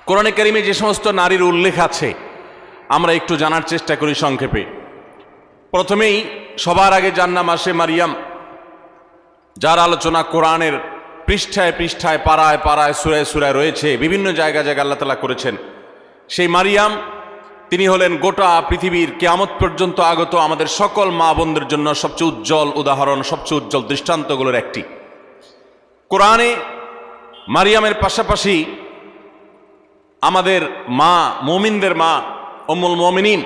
কোরআনে কারিমে যে সমস্ত নারীর উল্লেখ আছে আমরা একটু জানার চেষ্টা করি সংক্ষেপে। প্রথমেই সবার আগে যার নাম আসে মারিয়াম, যার আলোচনা কোরআনের পৃষ্ঠায় পৃষ্ঠায় পাড়ায় পাড়ায় সুরায় সুরায় রয়েছে, বিভিন্ন জায়গায় জায়গায় আল্লাহ তাআলা করেছেন। সেই মারিয়াম তিনি হলেন গোটা পৃথিবীর কিয়ামত পর্যন্ত আগত আমাদের সকল মা বোনদের জন্য সবচেয়ে উজ্জ্বল উদাহরণ, সবচেয়ে উজ্জ্বল দৃষ্টান্তগুলোর একটি। কোরআনে মারিয়ামের পাশাপাশি আমাদের মা, মুমিনদের মা উম্মুল মুমিনিন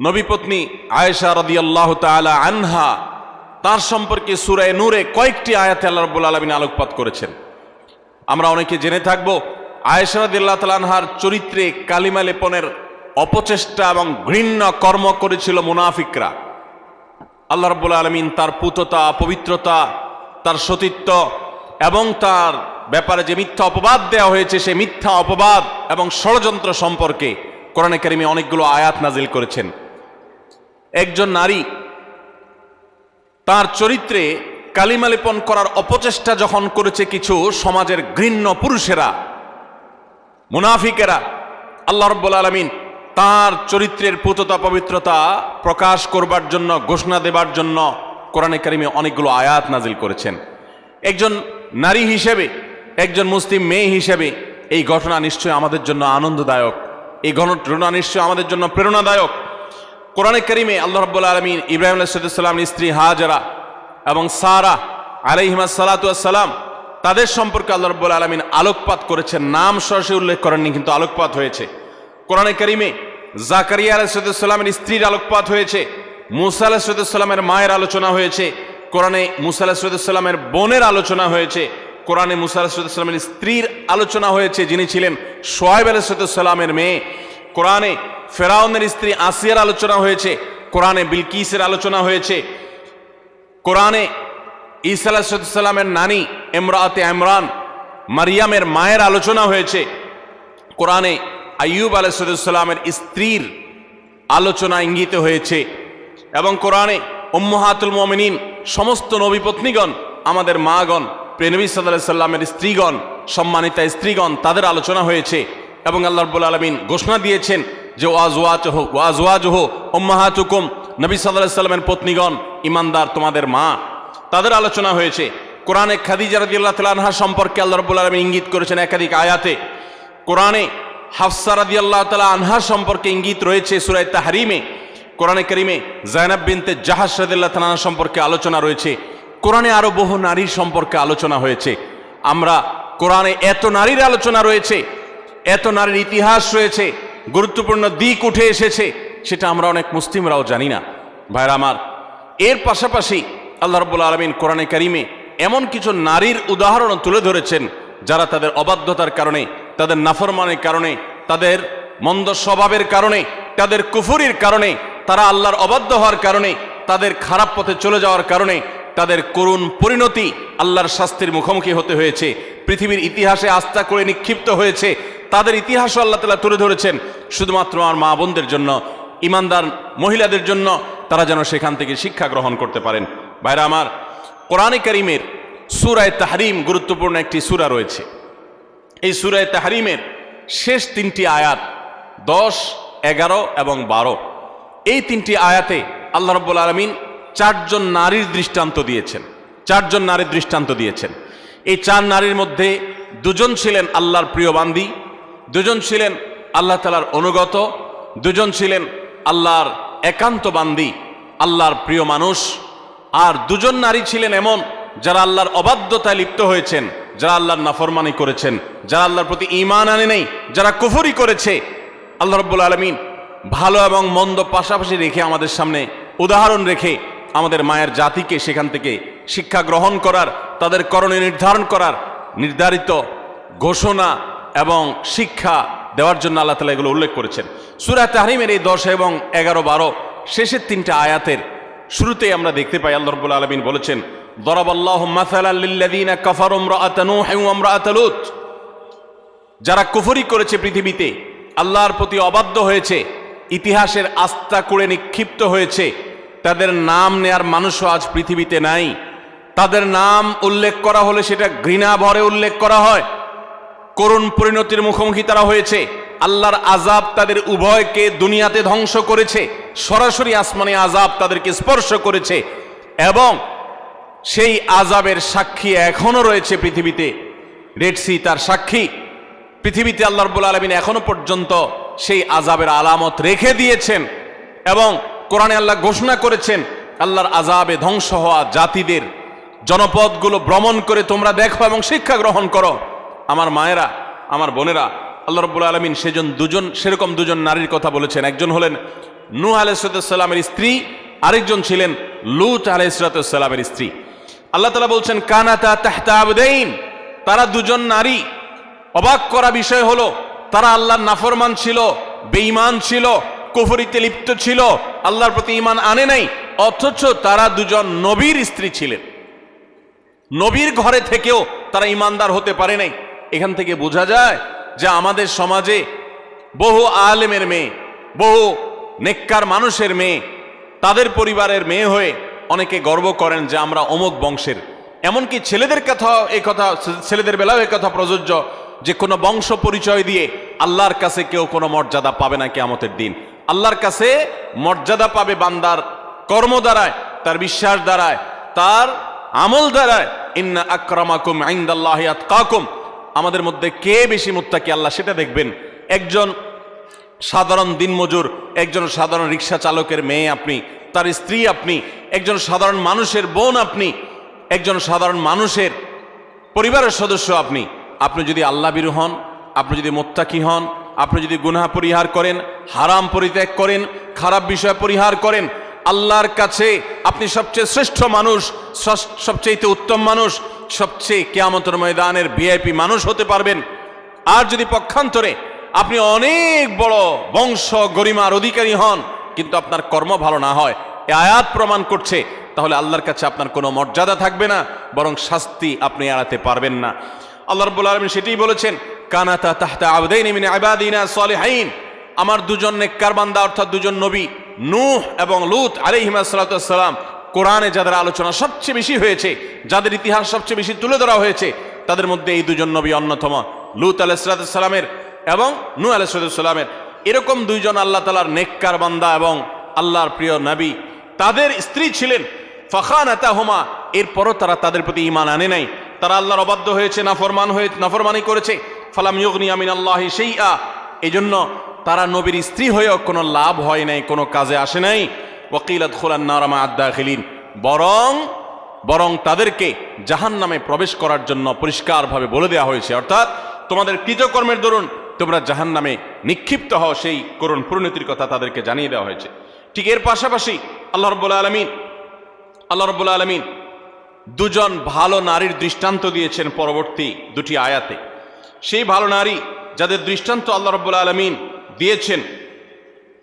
নবীপত্নী আয়েশা রাদিয়াল্লাহু তাআলা আনহা, তার সম্পর্কে সূরা নূরে কয়েকটি আয়াতে আল্লাহ রাব্বুল আলামিন আলোকপাত করেছেন। আমরা অনেকে জেনে থাকব আয়েশা রাদিয়াল্লাহু তাআলা আনহার চরিত্রে কালিমা লেপনের অপচেষ্টা এবং ঘৃণ্য কর্ম করেছিল মুনাফিকরা। আল্লাহ রাব্বুল আলামিন তার পুততা, পবিত্রতা, তার সতীত্ব এবং তার ব্যাপারে যে মিথ্যা অপবাদ দেওয়া হয়েছে সেই মিথ্যা অপবাদ এবং ষড়যন্ত্র সম্পর্কে কোরআনে কারিমে অনেকগুলো আয়াত নাজিল করেছেন। একজন নারী তার চরিত্রে কালিমা লেপন করার অপচেষ্টা যখন করেছে কিছু সমাজের ঘৃণ্য পুরুষেরা, মুনাফিকেরা, আল্লাহ রাব্বুল আলামিন তার চরিত্রের পুততা পবিত্রতা প্রকাশ করবার জন্য, ঘোষণা দেবার জন্য কোরআনে কারিমে অনেকগুলো আয়াত নাজিল করেছেন। একজন নারী হিসেবে, একজন মুসলিম মেয়ে হিসেবে এই ঘটনা নিশ্চয়ই আমাদের জন্য আনন্দদায়ক, এই ঘটনা নিশ্চয়ই আমাদের জন্য প্রেরণাদায়ক। কোরআনে কারিমে আল্লাহ রাব্বুল আলামিন ইব্রাহিম আলাইহিস সালামের স্ত্রী হাজরা এবং সারা আলাইহিমা সালাতু ওয়াস সালাম তাদের সম্পর্কে আল্লাহ রাব্বুল আলামিন আলোকপাত করেছেন। নাম সরাসরি উল্লেখ করেননি, কিন্তু আলোকপাত হয়েছে। কোরআনে কারিমে জাকারিয়া আলাইহিস সালামের স্ত্রীর আলোকপাত হয়েছে, মুসা আলাইহিস সালামের মায়ের আলোচনা হয়েছে, কোরআনে মুসা আলাইহিস সালামের বোনের আলোচনা হয়েছে, কোরআনে মুসা আলাইহিস সালামের স্ত্রীর আলোচনা হয়েছে যিনি ছিলেন শুআয়ব আলাইহিস সালামের মেয়ে, কোরআনে ফেরাউনের স্ত্রী আসিয়ার আলোচনা হয়েছে, কোরআনে বিলকিসের আলোচনা হয়েছে, কোরআনে ঈসা আলাইহিস সালামের নানি ইমরাতে ইমরান মারিয়ামের মায়ের আলোচনা হয়েছে, কোরআনে আইয়ুব আলাইহিস সালামের স্ত্রীর আলোচনা ইঙ্গিত হয়েছে, এবং কোরআনে উম্মাহাতুল মুমিনিন সমস্ত নবী পত্নীগণ, আমাদের মাগণ, প্রিয় নবী সাল্লাল্লাহু আলাইহি সাল্লামের স্ত্রীগণ, সম্মানিতা স্ত্রীগণ, তাদের আলোচনা হয়েছে। এবং আল্লাহ রাব্বুল আলামিন ঘোষণা দিয়েছেন যে ওয়াজওয়াজুহু উম্মাহাতুকুম, নবী সাল্লাল্লাহু আলাইহি সাল্লামের পত্নীগণ, ঈমানদার তোমাদের মা, তাদের আলোচনা হয়েছে। কোরআনে খাদিজা রাদিয়াল্লাহু তাআলা আনহা সম্পর্কে আল্লাহ রাব্বুল আলামিন ইঙ্গিত করেছেন একাধিক আয়াতে। কোরআনে হাফসা রাদিয়াল্লাহু তাআলা আনহা সম্পর্কে ইঙ্গিত রয়েছে সূরা তাহরিমে। কোরআনে কারিমে যায়েনাব বিনতে জাহাশ রাদিয়াল্লাহু তাআলা আনহা সম্পর্কে আলোচনা রয়েছে। কোরআনে আরো বহু নারীর সম্পর্কে আলোচনা হয়েছে। আমরা কোরআনে এত নারীর আলোচনা রয়েছে, এত নারীর ইতিহাস রয়েছে, গুরুত্বপূর্ণ দিক উঠে এসেছে, সেটা আমরা অনেক মুসলিমরাও জানি না। ভাইরা আমার, এর পাশাপাশি আল্লাহ রাব্বুল আলামিন কোরআনে কারিমে এমন কিছু নারীর উদাহরণ তুলে ধরেছেন যারা তাদের অবাধ্যতার কারণে, তাদের নাফরমানের কারণে, তাদের মন্দ স্বভাবের কারণে, তাদের কুফরির কারণে, তারা আল্লাহর অবাধ্য হওয়ার কারণে, তাদের খারাপ পথে চলে যাওয়ার কারণে তাদের করুণ পরিণতি, আল্লাহর শাস্তির মুখোমুখি হতে হয়েছে, পৃথিবীর ইতিহাসে আস্থা করে নিক্ষিপ্ত হয়েছে। তাদের ইতিহাসও আল্লাহ তাআলা তুলে ধরেছেন শুধুমাত্র আমার মা বোনদের জন্য, ইমানদার মহিলাদের জন্য, তারা যেন সেখান থেকে শিক্ষা গ্রহণ করতে পারেন। ভাইরা আমার, কোরআনে কারিমের সূরা তাহরিম গুরুত্বপূর্ণ একটি সূরা রয়েছে। এই সূরা তাহরিমের শেষ তিনটি আয়াত 10, 11 এবং 12, এই তিনটি আয়াতে আল্লাহ রাব্বুল আলামিন চারজন নারীর দৃষ্টান্ত দিয়েছেন। চারজন নারীর দৃষ্টান্ত দিয়েছেন। এই চার নারীর মধ্যে দুজন ছিলেন আল্লাহর প্রিয় বান্দী, দুজন ছিলেন আল্লাহ তাআলার অনুগত, দুজন ছিলেন আল্লাহর একান্ত বান্দী, আল্লাহর প্রিয় মানুষ, আর দুজন নারী ছিলেন এমন যারা আল্লাহর অবাধ্যতায় লিপ্ত হয়েছেন, যারা আল্লাহর নাফরমানি করেছেন, যারা আল্লাহর প্রতি ঈমান আনে নাই, যারা কুফরি করেছে। আল্লাহ রাব্বুল আলামিন ভালো এবং মন্দ পাশাপাশি রেখে আমাদের সামনে উদাহরণ রেখে আমাদের মায়ের জাতিকে সেখান থেকে শিক্ষা গ্রহণ করার, তাদের করণীয় নির্ধারণ করার নির্ধারিত ঘোষণা এবং শিক্ষা দেওয়ার জন্য আল্লাহ তাআলা এগুলো উল্লেখ করেছেন। সূরা তাহরিমের এই 10 এবং 11, 12 শেষের তিনটা আয়াতের শুরুতেই আমরা দেখতে পাই আল্লাহ রাব্বুল আলামিন বলেছেন, দরাবাল্লাহু মাসালাল লিল্লাযীনা কাফারু ইমরাআতা নূহ ওয়া ইমরাআতা লূত, যারা কুফরি করেছে, পৃথিবীতে আল্লাহর প্রতি অবাধ্য হয়েছে, ইতিহাসের আস্থা করে নিক্ষিপ্ত হয়েছে, তাদের নাম নেয়ার মানুষও আজ পৃথিবীতে নাই। তাদের নাম উল্লেখ করা হলে সেটা ঘৃণা ভরে উল্লেখ করা হয়। করুণ পরিণতির মুখোমুখি তারা হয়েছে। আল্লাহর আযাব তাদের উভয়কে দুনিয়াতে ধ্বংস করেছে, সরাসরি আসমানে আযাব তাদেরকে স্পর্শ করেছে, এবং সেই আযাবের সাক্ষী এখনো রয়েছে পৃথিবীতে। রেড সি তার সাক্ষী। পৃথিবীতে আল্লাহ রাব্বুল আলামিন এখনো পর্যন্ত সেই আযাবের আলামত রেখে দিয়েছেন, এবং কোরআনে আল্লাহ ঘোষণা করেছেন আল্লাহর আযাবে ধ্বংস হওয়া জাতিদের জনপদগুলো ভ্রমণ করে তোমরা দেখো এবং শিক্ষা গ্রহণ করো। আমার মায়েরা, আমার বোনেরা, আল্লাহ রাব্বুল আলামিন সেরকম দুজন নারীর কথা বলেছেন। একজন হলেন নূহ আলাইহিস সালামের স্ত্রী, আরেকজন ছিলেন লূত আলাইহিস সালামের স্ত্রী। আল্লাহ তাআলা বলছেন কানাতা তাহতা আবদাইন, তারা দুজন নারী। অবাক করা বিষয় হলো তারা আল্লাহর নাফরমান ছিল, বেঈমান ছিল, কুফরিতে লিপ্ত ছিল, আল্লাহর প্রতি ঈমান আনে নাই, অথচ তারা দুজন নবীর স্ত্রী ছিলেন। নবীর ঘরে থেকেও তারা ঈমানদার হতে পারে নাই। এখান থেকে বোঝা যায় যে আমাদের সমাজে বহু আলেমের মেয়ে, বহু নেককার মানুষের মেয়ে, তাদের পরিবারের মেয়ে হয়ে অনেকে গর্ব করেন যে আমরা অমুক বংশের। এমনকি ছেলেদের বেলাও এই কথা প্রযোজ্য যে কোনো বংশ পরিচয় দিয়ে আল্লাহর কাছে কেউ কোনো মর্যাদা পাবে না কিয়ামতের দিন। আল্লাহর কাছে মর্যাদা পাবে বান্দার কর্ম দ্বারায়, তার বিশ্বাস দ্বারায়, তার আমল দ্বারায়। ইন্না আকরামাকুম ইনদাল্লাহি আতকাকুম, আমাদের মধ্যে কে বেশি মুত্তাকি আল্লাহ সেটা দেখবেন। একজন সাধারণ দিনমজুর, একজন সাধারণ রিক্সা চালকের মেয়ে আপনি, তার স্ত্রী আপনি, একজন সাধারণ মানুষের বোন আপনি, একজন সাধারণ মানুষের পরিবারের সদস্য আপনি। আপনি যদি আল্লাহ ভীরু হন, আপনি যদি মুত্তাকি হন, আপনি যদি গুনাহ পরিহার করেন, হারাম পরিত্যাগ করেন, খারাপ বিষয় পরিহার করেন, আল্লাহর কাছে আপনি সবচেয়ে শ্রেষ্ঠ মানুষ, সবচেয়ে উত্তম মানুষ, সবচেয়ে কিয়ামতের ময়দানের ভিআইপি মানুষ হতে পারবেন। আর যদি পক্ষান্তরে আপনি অনেক বড় বংশ গরিমার অধিকারী হন, কিন্তু আপনার কর্ম ভালো না হয়, এ আয়াত প্রমাণ করছে, তাহলে আল্লাহর কাছে আপনার কোনো মর্যাদা থাকবে না, বরং শাস্তি আপনি এড়াতে পারবেন না। আল্লাহ রাব্বুল আলামিন সেটাই বলেছেন কানাতা তাহতা আবদাইন মিন ইবাদিনা সালিহিন, আমার দুজন নেককার বান্দা অর্থাৎ দুজন নবী নূহ এবং লূত আলাইহিস সালাম, কোরআনে যাদের আলোচনা সবচেয়ে বেশি হয়েছে, যাদের ইতিহাস সবচেয়ে বেশি তুলে ধরা হয়েছে, তাদের মধ্যে এই দুজন নবী অন্যতম। লূত আলাইহিস সালামের এবং নূহ আলাইহিস সালামের এরকম দুইজন আল্লাহ তাআলার নেককার বান্দা এবং আল্লাহর প্রিয় নবী, তাদের স্ত্রী ছিলেন ফাখানাতাহুমা, এরপরও তারা তাদের প্রতি ঈমান আনে নাই, তারা আল্লাহর অবাধ্য হয়েছে, নাফরমানি করেছে। ফালাম ইউগনিয়া মিনাল্লাহি শাইআ, এজন্য তারা নবীর স্ত্রী হয়েও কোনো লাভ হয় নাই, কোনো কাজে আসে নাই। ওয়াকিলা দুখুলান নার মা আদ-দাখিলিন, বরং তাদেরকে জাহান্নামে প্রবেশ করার জন্য পরিষ্কারভাবে বলে দেওয়া হয়েছে, অর্থাৎ তোমাদের কৃতকর্মের দরুন তোমরা জাহান্নামে নিক্ষিপ্ত হও, সেই করুণ পরিণতির কথা তাদেরকে জানিয়ে দেওয়া হয়েছে। ঠিক এর পাশাপাশি আল্লাহ রাব্বুল আলামিন দুজন ভালো নারীর দৃষ্টান্ত দিয়েছেন পরবর্তী দুটি আয়াতে। সেই ভালো নারী যাদের দৃষ্টান্ত আল্লাহ রাব্বুল আলামিন দিয়েছেন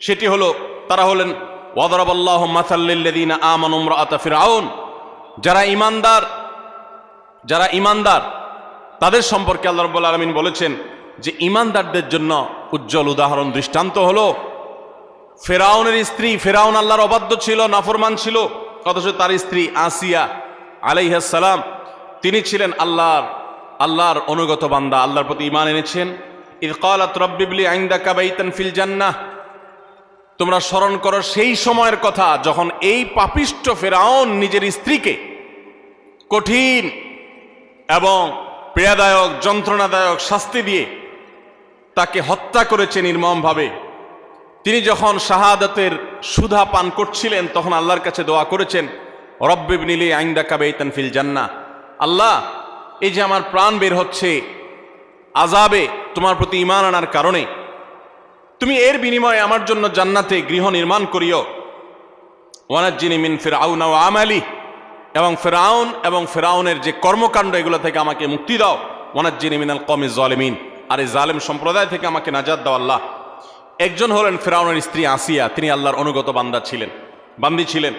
সেটি হলো, তারা হলেন ওয়াদরাবাল্লাহু মাসাল লিল্লাযিনা আমানু ইমরাআতা ফিরআউন, যারা ঈমানদার তাদের সম্পর্কে আল্লাহ রাব্বুল আলামিন বলেছেন যে ঈমানদারদের জন্য উজ্জ্বল উদাহরণ দৃষ্টান্ত হলো ফেরাউনের স্ত্রী। ফেরাউন আল্লাহর অবাধ্য ছিল, নাফরমান ছিল, অথচ তার স্ত্রী আসিয়া আলাইহিস সালাম তিনি ছিলেন আল্লাহর অনুগত বান্দা, আল্লাহর প্রতি ঈমান এনেছেন। ইয ক্বালাত রাব্বি ইবলি ইনদাকা বাইতান ফিল জান্নাহ, তোমরা স্মরণ করো সেই সময়ের কথা যখন এই পাপিষ্ঠ ফেরাউন নিজের স্ত্রীকে কঠিন এবং পীড়াদায়ক যন্ত্রণাদায়ক শাস্তি দিয়ে তাকে হত্যা করেছে নির্মমভাবে। তিনি যখন শাহাদাতের সুধা পান করছিলেন তখন আল্লাহর কাছে দোয়া করেছেন রব্বি ইবনি লি ইনদাকা বাইতান ফিল জান্নাহ, আল্লাহ এই যে আমার প্রাণ বের হচ্ছে আযাবে তোমার প্রতি ঈমান আনার কারণে, তুমি এর বিনিময়ে আমার জন্য জান্নাতে গৃহ নির্মাণ করিও। ওয়ানাজ্জিনি মিন ফিরআউনা ওয়া আমালি, এবং ফেরাউনের যে কর্মকাণ্ড এগুলো থেকে আমাকে মুক্তি দাও। ওয়ানাজ্জিনি মিনাল কওমিজ জালিমিন, আর এই জালেম সম্প্রদায় থেকে আমাকে নাজাত দাও আল্লাহ। একজন হলেন ফেরাউনের স্ত্রী আসিয়া, তিনি আল্লাহর অনুগত বান্দি ছিলেন।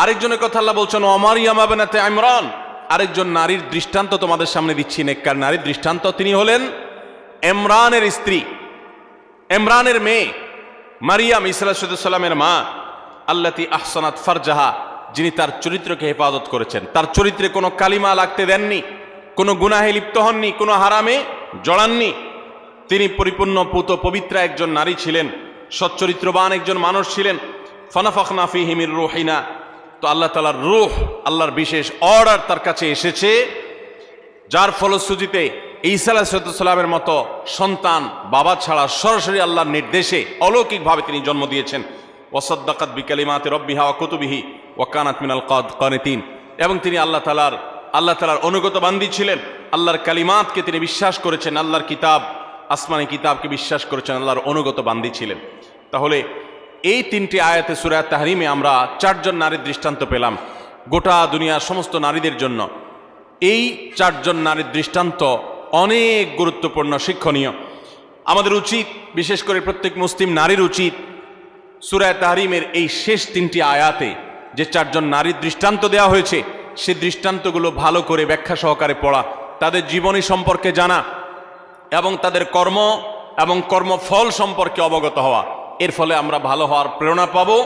আরেকজনের কথা আল্লাহ বলছেন ওমারিয়াম বিনতে ইমরান, আরেকজন নারীর দৃষ্টান্ত তোমাদের সামনে দিচ্ছি, নেককার নারীর দৃষ্টান্ত। তিনি হলেন ইমরানের স্ত্রী, ইমরানের মেয়ে মারিয়াম ঈসা আলাইহিস সালামের মা, আল্লাতী আহসানাত ফারজাহা, যিনি তার চরিত্রকে হেফাজত করেছেন, তার চরিত্রে কোনো কালিমা লাগতে দেননি, কোনো গুনাহে লিপ্ত হননি, কোনো হারামে জড়াননি। তিনি পরিপূর্ণ পুত পবিত্রা একজন নারী ছিলেন, সচ্চরিত্রবান একজন মানুষ ছিলেন। ফানাফাখনা ফীহি মির রূহিনা, তো আল্লাহ তাআলার রূহ, আল্লাহর বিশেষ অর্ডার তার কাছে এসেছে, যার ফলশ্রুতিতে ঈসা আলাইহিস সালামের মতো সন্তান বাবা ছাড়া সরাসরি আল্লাহর নির্দেশে অলৌকিকভাবে তিনি জন্ম দিয়েছেন। ওয়াসাদ্দাকাত বিকালিমাতি রাব্বিহা ওয়া কুতুবিহি ওয়া কানাত মিনাল কানিতিন, এবং তিনি আল্লাহ তাআলার অনুগত বান্দী ছিলেন। আল্লাহর কালিমাতকে তিনি বিশ্বাস করেছেন, আল্লাহর কিতাব, আসমানি কিতাবকে বিশ্বাস করেছেন, আল্লাহর অনুগত বান্দী ছিলেন। তাহলে এই তিনটি আয়াতে সূরা তাহরিমে আমরা চারজন নারীর দৃষ্টান্ত পেলাম গোটা দুনিয়ার সমস্ত নারীদের জন্য। এই চারজন নারীর দৃষ্টান্ত অনেক গুরুত্বপূর্ণ, শিক্ষণীয়। আমাদের উচিত, বিশেষ করে প্রত্যেক মুসলিম নারীর উচিত, সূরা তাহরিমের এই শেষ তিনটি আয়াতে যে চারজন নারীর দৃষ্টান্ত দেওয়া হয়েছে সে দৃষ্টান্তগুলো ভালো করে ব্যাখ্যা সহকারে পড়া, তাদের জীবনী সম্পর্কে জানা এবং তাদের কর্ম এবং কর্মফল সম্পর্কে অবগত হওয়া। এর ফলে আমরা ভালো হওয়ার প্রেরণা পাবো,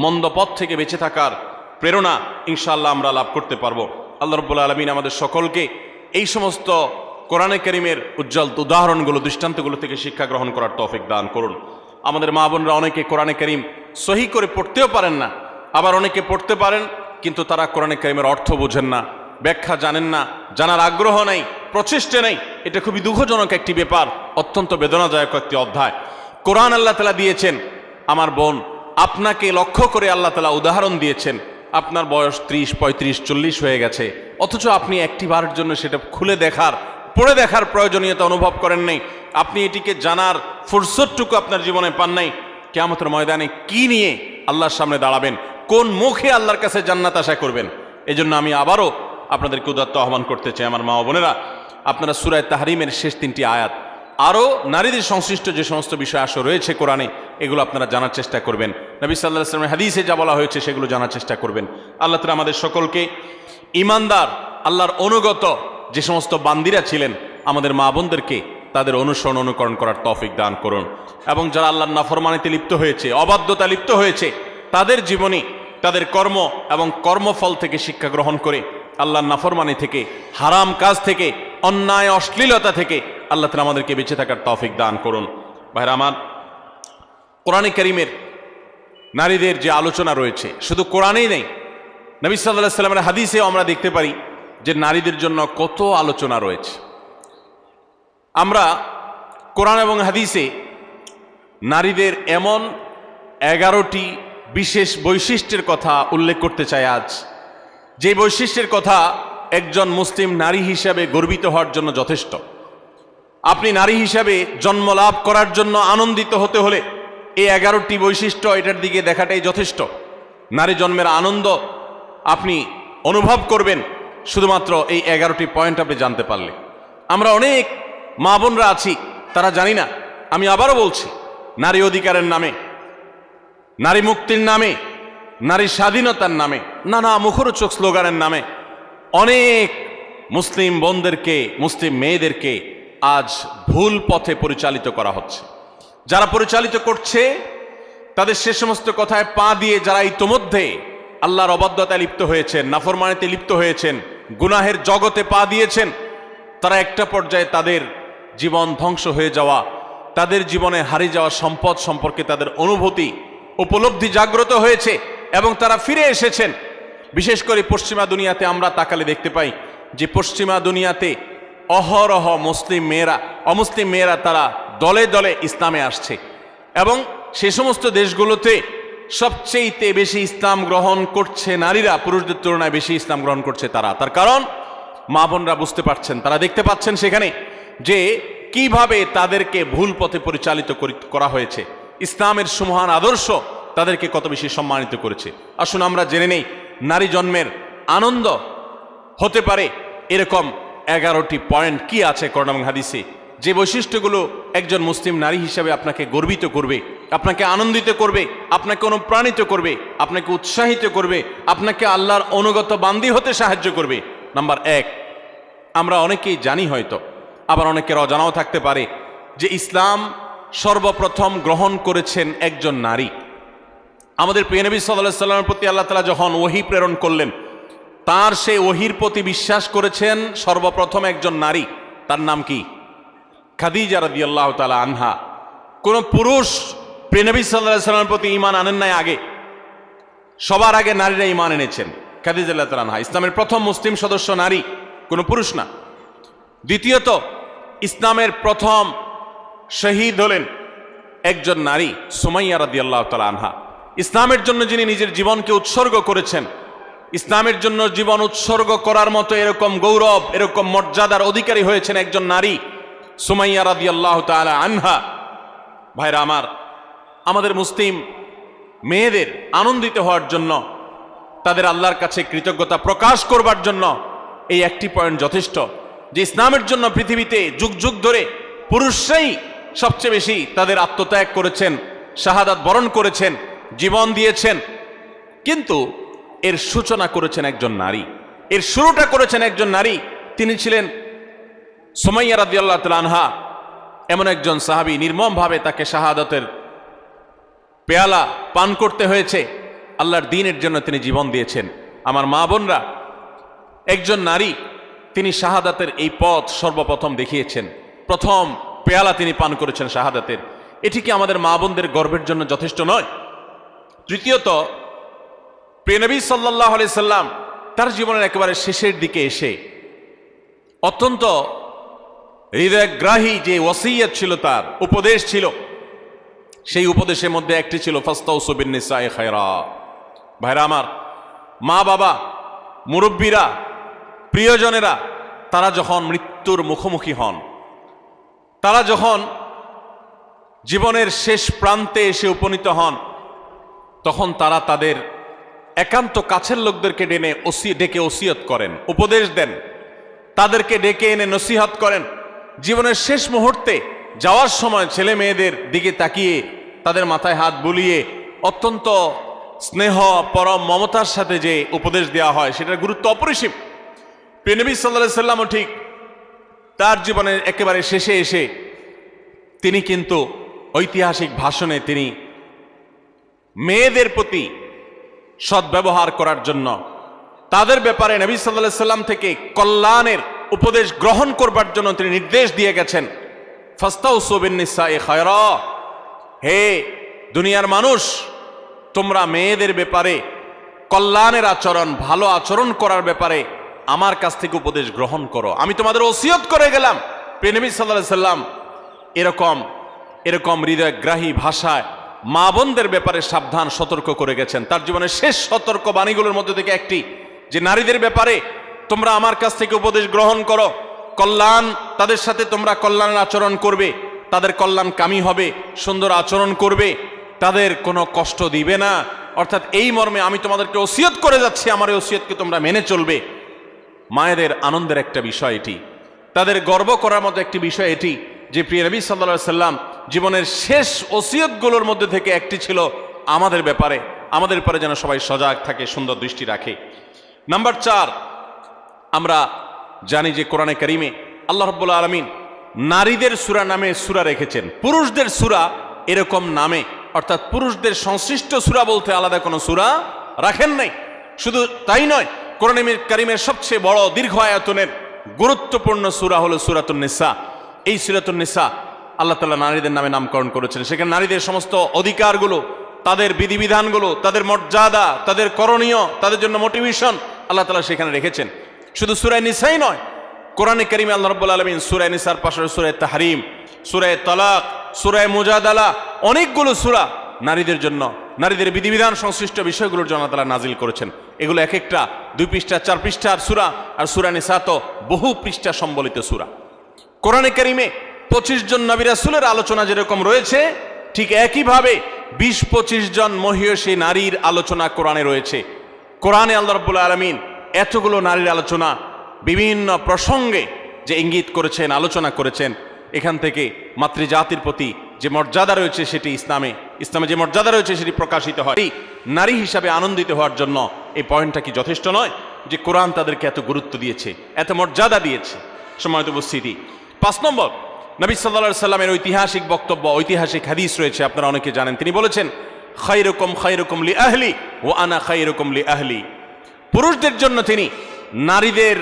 মন্দ পথ থেকে বেঁচে থাকার প্রেরণা ইনশাআল্লাহ আমরা লাভ করতে পারবো। আল্লাহ রাব্বুল আলামিন আমাদের সকলকে এই সমস্ত কোরআনে কারীমের উজ্জ্বল উদাহরণগুলো, দৃষ্টান্তগুলো থেকে শিক্ষা গ্রহণ করার তৌফিক দান করুন। আমাদের মা বোনরা অনেকে কোরআনে কারীম সহি করে পড়তেও পারেন না, আবার অনেকে পড়তে পারেন কিন্তু তারা কোরআনে কারীমের অর্থ বোঝেন না, ব্যাখ্যা জানেন না, জানার আগ্রহ নেই, প্রচেষ্টা নেই। এটা খুবই দুঃখজনক একটি ব্যাপার, অত্যন্ত বেদনাদায়ক একটি অধ্যায়। কোরআন আল্লাহ তাআলা দিয়েছেন, আমার বোন, আপনাকে লক্ষ্য করে আল্লাহ তাআলা উদাহরণ দিয়েছেন। আপনার বয়স 30, 35, 40 হয়ে গেছে, অথচ আপনি একটি বারের জন্য সেটা খুলে দেখার, পড়ে দেখার প্রয়োজনীয়তা অনুভব করেন নাই। আপনি এটিকে জানার ফুরসতটুকু আপনার জীবনে পান নাই। কিয়ামতের ময়দানে কি নিয়ে আল্লাহর সামনে দাঁড়াবেন, কোন মুখে আল্লাহর কাছে জান্নাত আশা করবেন? এজন্য আমি আবারও আপনাদেরকে উদাত্ত আহ্বান করতে চাই, আমার মা বোনেরা, আপনারা সূরা তাহরিমের শেষ তিনটি আয়াত, আরও নারীদের সংশ্লিষ্ট যে সমস্ত বিষয় আসো রয়েছে কোরআনে, এগুলো আপনারা জানার চেষ্টা করবেন। নবী সাল্লাল্লাহু আলাইহি ওয়াসাল্লামের হাদিসে যা বলা হয়েছে সেগুলো জানার চেষ্টা করবেন। আল্লাহ তাআলা আমাদের সকলকে ঈমানদার, আল্লাহর অনুগত যে সমস্ত বান্দিরা ছিলেন, আমাদের মা বোনদেরকে তাদের অনুসরণ অনুকরণ করার তৌফিক দান করুন। এবং যারা আল্লাহর নাফরমানিতে লিপ্ত হয়েছে, অবাধ্যতা লিপ্ত হয়েছে, তাদের জীবনী, তাদের কর্ম এবং কর্মফল থেকে শিক্ষা গ্রহণ করে আল্লাহর নাফরমানি থেকে, হারাম কাজ থেকে, অন্যায় অশ্লীলতা থেকে আল্লাহ তাআলা আমাদেরকে বেঁচে থাকার তৌফিক দান করুন। ভাইরা আমার, কোরআনে কারীমের নারীদের যে আলোচনা রয়েছে শুধু কোরআনেই নেই, নবী সাল্লাল্লাহু আলাইহি ওয়াসাল্লামের হাদিসেও আমরা দেখতে পারি যে নারীদের জন্য কত আলোচনা রয়েছে। আমরা কোরআন এবং হাদিসে নারীদের এমন 11টি বিশেষ বৈশিষ্ট্যের কথা উল্লেখ করতে চাই আজ, যে বৈশিষ্ট্যের কথা একজন মুসলিম নারী হিসাবে গর্বিত হওয়ার জন্য যথেষ্ট। আপনি নারী হিসাবে জন্ম লাভ করার জন্য আনন্দিত হতে হলে এই 11টি বৈশিষ্ট্য, এটার দিকে দেখাটাই যথেষ্ট। নারী জন্মের আনন্দ আপনি অনুভব করবেন শুধুমাত্র এই 11টি পয়েন্ট আপনি জানতে পারলে। আমরা অনেক মা বোনরা আছি, তারা জানি না। আমি আবারও বলছি, নারী অধিকারের নামে, নারী মুক্তির নামে, নারী স্বাধীনতার নামে, নানা মুখরোচক স্লোগানের নামে অনেক মুসলিম বোনদেরকে, মুসলিম মেয়েদেরকে আজ ভুল পথে পরিচালিত করা হচ্ছে। যারা পরিচালিত করছে তাদের সে সমস্ত কথায় পা দিয়ে যারা ইতোমধ্যে আল্লাহর অবাধ্যতায় লিপ্ত হয়েছেন, নাফরমানিতে লিপ্ত হয়েছেন, গুনাহের জগতে পা দিয়েছেন, তারা একটা পর্যায়ে তাদের জীবন ধ্বংস হয়ে যাওয়া, তাদের জীবনে হারিয়ে যাওয়া সম্পদ সম্পর্কে তাদের অনুভূতি, উপলব্ধি জাগ্রত হয়েছে এবং তারা ফিরে এসেছেন। বিশেষ করে পশ্চিমা দুনিয়াতে আমরা তাকালে দেখতে পাই যে পশ্চিমা দুনিয়াতে অহরহ মুসলিম মেয়েরা, অমুসলিম মেয়েরা তারা দলে দলে ইসলামে আসছে এবং সে সমস্ত দেশগুলোতে সবচেয়ে বেশি ইসলাম গ্রহণ করছে নারীরা, পুরুষদের তুলনায় বেশি ইসলাম গ্রহণ করছে তারা। তার কারণ মা বোনরা বুঝতে পারছেন, তারা দেখতে পাচ্ছেন সেখানে যে কিভাবে তাদেরকে ভুল পথে পরিচালিত করা হয়েছে। ইসলামের সুমহান আদর্শ তাদেরকে কত বেশি সম্মানিত করেছে। আসুন আমরা জেনে নেই নারী জন্মের আনন্দ হতে পারে এরকম 11টি পয়েন্ট কি আছে কোরআন এবং হাদিসে, যে বৈশিষ্ট্যগুলো একজন মুসলিম নারী হিসেবে আপনাকে গর্বিত করবে, আপনাকে আনন্দিত করবে, আপনাকে অনুপ্রাণিত করবে, আপনাকে উৎসাহিত করবে, আপনাকে আল্লাহর অনুগত বান্দী হতে সাহায্য করবে। নাম্বার 1, আমরা অনেকেই জানি হয়তো, আবার অনেকের অজানাও থাকতে পারে যে ইসলাম সর্বপ্রথম গ্রহণ করেছেন একজন নারী। আমাদের প্রিয় নবী সাল্লাল্লাহু আলাইহি ওয়াসাল্লামের প্রতি আল্লাহ তাআলা যখন ওহী প্রেরণ করলেন, তার সেই ওহীর প্রতি বিশ্বাস করেছেন সর্বপ্রথম একজন নারী। তার নাম কি? খাদিজা রাদিয়াল্লাহু তাআলা আনহা, কোন পুরুষ প্রিয়নবী সাল্লাল্লাহু আলাইহি ওয়াসাল্লামের প্রতি ঈমান আনেন নাই আগে, সবার আগে নারীরা ঈমান এনেছেন। খাদিজা রাদিয়াল্লাহু তাআলা আনহা ইসলামের প্রথম মুসলিম সদস্য নারী, কোনো পুরুষ না। দ্বিতীয়ত, ইসলামের প্রথম শহীদ হলেন একজন নারী, সুমাইয়া রাদিয়াল্লাহু তাআলা আনহা। ইসলামের জন্য যিনি নিজের জীবনকে উৎসর্গ করেছেন, ইসলামের জন্য জীবন উৎসর্গ করার মতো এরকম গৌরব, এরকম মর্যাদার অধিকারী হয়েছেন একজন নারী, সুমাইয়া রাদিয়াল্লাহু তাআলা আনহা। ভাইরা আমার, আমাদের মুসলিম মেয়েদের আনন্দিত হওয়ার জন্য, তাদের আল্লাহর কাছে কৃতজ্ঞতা প্রকাশ করবার জন্য এই একটি পয়েন্ট যথেষ্ট, যে ইসলামের জন্য পৃথিবীতে যুগ যুগ ধরে পুরুষরাই সবচেয়ে বেশি তাদের আত্মত্যাগ করেছেন, শাহাদাত বরণ করেছেন, জীবন দিয়েছেন, কিন্তু এর সূচনা করেছেন একজন নারী, এর শুরুটা করেছেন একজন নারী। তিনি ছিলেন সুমাইয়া রাদিয়াল্লাহু তাআলা আনহা, এমন একজন সাহাবী, নির্মমভাবে তাকে শাহাদাতের পেয়ালা পান করতে হয়েছে, আল্লাহর দ্বীনের জন্য তিনি জীবন দিয়েছেন। আমার মা বোনরা, একজন নারী, তিনি শাহাদাতের এই পথ সর্বপ্রথম দেখিয়েছেন, প্রথম পেয়ালা তিনি পান করেছেন শাহাদাতের। এটি কি আমাদের মা বোনদের গর্বের জন্য যথেষ্ট নয়? তৃতীয়ত, প্রিয়নবী সাল্লাল্লাহু আলাইহি সাল্লাম তার জীবনের একেবারে শেষের দিকে এসে অত্যন্ত হৃদয়গ্রাহী যে ওয়াসিয়ত ছিল, তার উপদেশ ছিল, সেই উপদেশের মধ্যে একটি ছিল ফাস্তাউসু বিন-নিসাই খায়রা। ভাইরা আমার, মা বাবা, মুরব্বীরা, প্রিয়জনেরা, তারা যখন মৃত্যুর মুখোমুখি হন, তারা যখন জীবনের শেষ প্রান্তে এসে উপনীত হন, তখন তারা তাদের একান্ত কাছের লোকদেরকে ডেকে ওসিয়ত করেন, উপদেশ দেন, তাদেরকে ডেকে এনে নসিহত করেন। জীবনের শেষ মুহূর্তে যাওয়ার সময় ছেলে মেয়েদের দিকে তাকিয়ে তাদের মাথায় হাত বুলিয়ে অত্যন্ত স্নেহ, পরম মমতার সাথে যে উপদেশ দেওয়া হয়, সেটার গুরুত্ব অপরিসীম। প্রিয়নবী সাল্লাল্লাহু আলাইহি ওয়াসাল্লামও ঠিক তার জীবনের একেবারে শেষে এসে তিনি কিন্তু ঐতিহাসিক ভাষণে তিনি মেয়েদের প্রতি সদ্ব্যবহার করার জন্য, তাদের ব্যাপারে নবী সাল্লাল্লাহু আলাইহি ওয়াসাল্লাম থেকে কল্যাণের উপদেশ গ্রহণ করবার জন্য তিনি নির্দেশ দিয়ে গেছেন, ফাস্তাউসু বিন-নিসাই খায়রা। হে দুনিয়ার মানুষ, তোমরা মেয়েদের ব্যাপারে কল্যাণের আচরণ, ভালো আচরণ করার ব্যাপারে আমার কাছ থেকে উপদেশ গ্রহণ করো, আমি তোমাদের ওসিয়ত করে গেলাম। প্রিয়নবী সাল্লাল্লাহু আলাইহি ওয়াসাল্লাম এরকম হৃদয়গ্রাহী ভাষায় মা বোনদের ব্যাপারে সাবধান সতর্ক করে গেছেন। তার জীবনের শেষ সতর্ক বাণীগুলোর মধ্যে থেকে একটি, যে নারীদের ব্যাপারে তোমরা আমার কাছ থেকে উপদেশ গ্রহণ করো, কল্যাণ, তাদের সাথে তোমরা কল্যাণের আচরণ করবে, তাদের কল্যাণকামী হবে, সুন্দর আচরণ করবে, তাদের কোনো কষ্ট দিবে না। অর্থাৎ এই মর্মে আমি তোমাদেরকে ওসিয়ত করে যাচ্ছি, আমার এই ওসিয়তকে তোমরা মেনে চলবে। মায়েদের আনন্দের একটা বিষয় এটি, তাদের গর্ব করার মতো একটি বিষয় এটি, যে প্রিয় নবী সাল্লাল্লাহু আলাইহি ওয়াসাল্লাম জীবনের শেষ ওসিয়তগুলোর মধ্যে থেকে একটি ছিল আমাদের ব্যাপারে যেন সবাই সজাগ থাকে, সুন্দর দৃষ্টি রাখে। নাম্বার 4, আমরা জানি যে কোরআনে কারিমে আল্লাহ রাব্বুল আলামিন নারীদের সূরা নামে সূরা রেখেছেন, পুরুষদের সূরা এরকম নামে, অর্থাৎ পুরুষদের সংশ্লিষ্ট সূরা বলতে আলাদা কোনো সূরা রাখেন নাই। শুধু তাই নয়, কোরআনে কারিমের সবচেয়ে বড় দীর্ঘ আয়াতনের গুরুত্বপূর্ণ সূরা হলো সূরাতুন নিসা। এই সূরাতুন নিসা আল্লাহ তাআলা নারীদের নামে নামকরণ করেছেন। সেখানে নারীদের সমস্ত অধিকারগুলো, তাদের বিধিবিধানগুলো, তাদের মর্যাদা, তাদের করণীয়, তাদের জন্য মোটিভেশন আল্লাহ তাআলা সেখানে রেখেছেন। শুধু সূরা নিসাই নয়, কোরআনে কারিমে আল্লাহ রাব্বুল আলামিন সূরা নিসার পাশে সূরা তাহরিম, সূরা তালাক, সূরা মুজাদালা, অনেকগুলো সূরা নারীদের জন্য, নারীদের বিধিবিধান সংশ্লিষ্ট বিষয়গুলোর জন্য তাআলা নাজিল করেছেন। এগুলো এক একটা 2 পৃষ্ঠা 4 পৃষ্ঠার সূরা, আর সূরা নিসা তো বহু পৃষ্ঠা সম্বলিত সূরা। কোরআনে কারিমে 25 জন নবী রাসূলের আলোচনা যেরকম রয়েছে, ঠিক একইভাবে 20-25 জন মহিয়সী নারীর আলোচনা কোরআনে রয়েছে। কোরআনে আল্লাহ রাব্বুল আলামিন এতগুলো নারীর আলোচনা, বিভিন্ন প্রসঙ্গে যে ইঙ্গিত করেছেন, আলোচনা করেছেন, এখান থেকে মাতৃজাতির প্রতি যে মর্যাদা রয়েছে সেটি ইসলামে যে মর্যাদা রয়েছে সেটি প্রকাশিত হয়। এই নারী হিসাবে আনন্দিত হওয়ার জন্য এই পয়েন্টটা কি যথেষ্ট নয়, যে কোরআন তাদেরকে এত গুরুত্ব দিয়েছে, এত মর্যাদা দিয়েছে? সম্মানিত উপস্থিতি, 5 নম্বর, নবী সাল্লাল্লাহু আলাইহি সাল্লামের ঐতিহাসিক বক্তব্য, ঐতিহাসিক হাদিস রয়েছে, আপনারা অনেকে জানেন। তিনি বলেছেন, খায়রুকুম লি আহলি ওয়া আনা খায়রুকুম লি আহলি। পুরুষদের জন্য তিনি নারীদের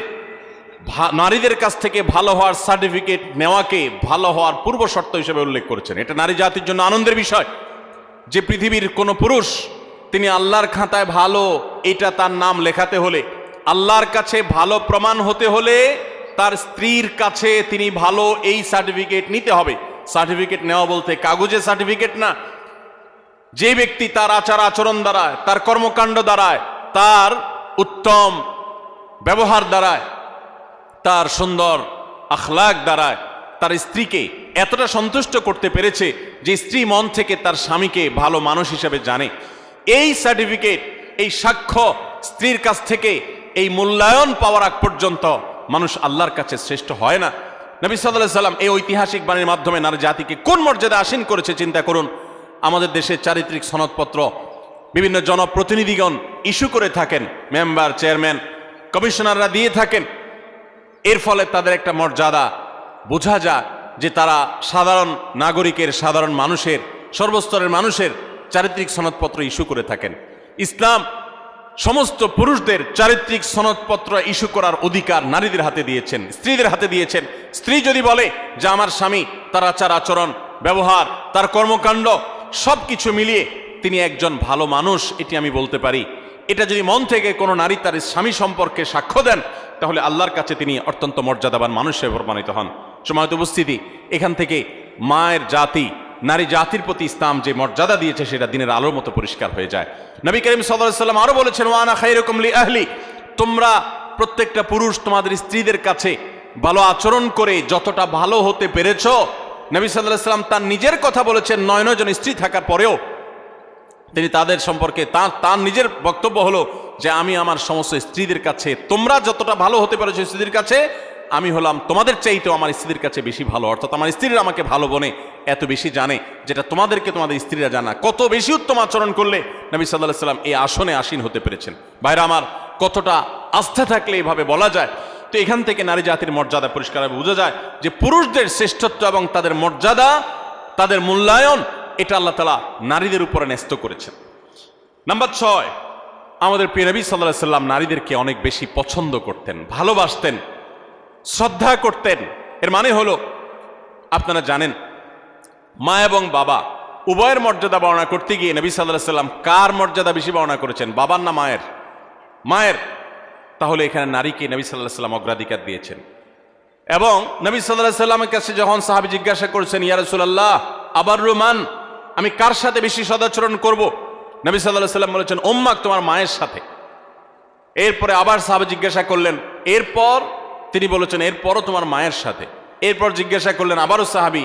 নারীদের কাছ থেকে ভালো হওয়ার সার্টিফিকেট নেওয়াকে ভালো হওয়ার পূর্ব শর্ত হিসেবে উল্লেখ করেছেন। এটা নারী জাতির জন্য আনন্দের বিষয় যে পৃথিবীর কোনো পুরুষ তিনি আল্লাহর খাতায় ভালো এটা তার নাম লেখাতে হলে, আল্লাহর কাছে ভালো প্রমাণ হতে হলে তার স্ত্রীর কাছে তিনি ভালো এই সার্টিফিকেট নিতে হবে। সার্টিফিকেট নেওয়া বলতে কাগজে সার্টিফিকেট না। যে ব্যক্তি তার আচার আচরণ দ্বারায়, তার কর্মকাণ্ড দ্বারায়, তার উত্তম ব্যবহার দ্বারায়, তার সুন্দর আখলাক দ্বারায় তার স্ত্রীকে এতটা সন্তুষ্ট করতে পেরেছে যে স্ত্রী মন থেকে তার স্বামীকে ভালো মানুষ হিসেবে জানে, এই সার্টিফিকেট, এই সাক্ষ্য স্ত্রীর কাছ থেকে এই মূল্যায়ন পাওয়ার আগ পর্যন্ত মানুষ আল্লাহর কাছে শ্রেষ্ঠ হয় না। নবী সাল্লাল্লাহু আলাইহি সাল্লাম এই ঐতিহাসিক বাণীর মাধ্যমে নারী জাতিকে কোন মর্যাদা আসীন করেছে চিন্তা করুন। আমাদের দেশে চারিত্রিক সনদপত্র বিভিন্ন জনপ্রতিনিধিগণ ইস্যু করে থাকেন, মেম্বার, চেয়ারম্যান, কমিশনাররা দিয়ে থাকেন। এর ফলে তাদের একটা মর্যাদা বোঝা যায় যে তারা সাধারণ নাগরিকের, সাধারণ মানুষের, সর্বস্তরের মানুষের চারিত্রিক সনদপত্র ইস্যু করে থাকেন। ইসলাম সমস্ত পুরুষদের চারিত্রিক সনদপত্র ইস্যু করার অধিকার নারীদের হাতে দিয়েছেন, স্ত্রীদের হাতে দিয়েছেন। স্ত্রী যদি বলে যে আমার স্বামী, তার আচার আচরণ, ব্যবহার, তার কর্মকাণ্ড সব কিছু মিলিয়ে তিনি একজন ভালো মানুষ, এটি আমি বলতে পারি, এটা যদি মন থেকে কোনো নারী তার স্বামী সম্পর্কে সাক্ষ্য দেন, তাহলে আল্লাহর কাছে তিনি অত্যন্ত মর্যাদাবান মানুষ হিসেবে প্রমাণিত হন। সময়ত উপস্থিতি, এখান থেকে মায়ের জাতি, নারী জাতির প্রতি ইসলাম যে মর্যাদা দিয়েছে সেটা দিনের আলোর মতো পরিষ্কার হয়ে যায়। নবী করিম সাল্লাল্লাহু আলাইহি সাল্লাম আরো বলেছেন, ওয়া আনা খায়রুকুম লি আহলি, তোমরা প্রত্যেকটা পুরুষ তোমাদের স্ত্রীদের কাছে ভালো আচরণ করে যতটা ভালো হতে পেরেছ। নবী সাল্লাল্লাহু আলাইহি সাল্লাম তার নিজের কথা বলেছেন, 9 জন স্ত্রী থাকার পরেও তিনি তাদের সম্পর্কে তার নিজের বক্তব্য হলো যে আমি আমার সমস্ত স্ত্রীদের কাছে, তোমরা যতটা ভালো হতে পেরেছো স্ত্রীদের কাছে, আমি হলাম তোমাদের চাইতেও আমার স্ত্রীদের কাছে বেশি ভালো। অর্থাৎ আমার স্ত্রীরা আমাকে ভালো বনে এত বেশি জানে, যেটা তোমাদেরকে তোমাদের স্ত্রীরা জানা। কত বেশি উত্তম আচরণ করলে নবী সাল্লাল্লাহু আলাইহি সাল্লাম এই আসনে আসীন হতে পেরেছেন। ভাইরা আমার, কতটা আস্থা থাকলে এভাবে বলা যায়। তো এখান থেকে নারী জাতির মর্যাদা পরিষ্কারভাবে বোঝা যায় যে পুরুষদের শ্রেষ্ঠত্ব এবং তাদের মর্যাদা, তাদের মূল্যায়ন, এটা আল্লাহ তাআলা নারীদের উপরে ন্যস্ত করেছেন। নাম্বার 6, আমাদের প্রিয় নবী সাল্লাল্লাহু আলাইহি সাল্লাম নারীদেরকে অনেক বেশি পছন্দ করতেন, ভালোবাসতেন, শ্রদ্ধা করতেন। এর মানে হলো, আপনারা জানেন, মা এবং বাবা উভয়ের মর্যাদা বর্ণনা করতে গিয়ে নবী সাল্লাল্লাহু আলাইহি সাল্লাম কার মর্যাদা বেশি বর্ণনা করেছেন, বাবার না মায়ের? মায়ের। তাহলে এখানে নারীকে নবী সাল্লাল্লাহু আলাইহি সাল্লাম অগ্রাধিকার দিয়েছেন। এবং নবী সাল্লাল্লাহু আলাইহি সাল্লামের কাছে যখন সাহাবী জিজ্ঞাসা করেছেন, ইয়া রাসূলুল্লাহ আবাররু মান, আমি কার সাথে বেশি সদাচরণ করব? নবী সাল্লাল্লাহু আলাইহি সাল্লাম বলেছেন, উম্মাক, তোমার মায়ের সাথে। এরপরে আবার সাহাবী জিজ্ঞাসা করলেন, এরপর? তিনি বলেছেন, এরপরও তোমার মায়ের সাথে। এরপর জিজ্ঞাসা করলেন আবারও সাহাবী,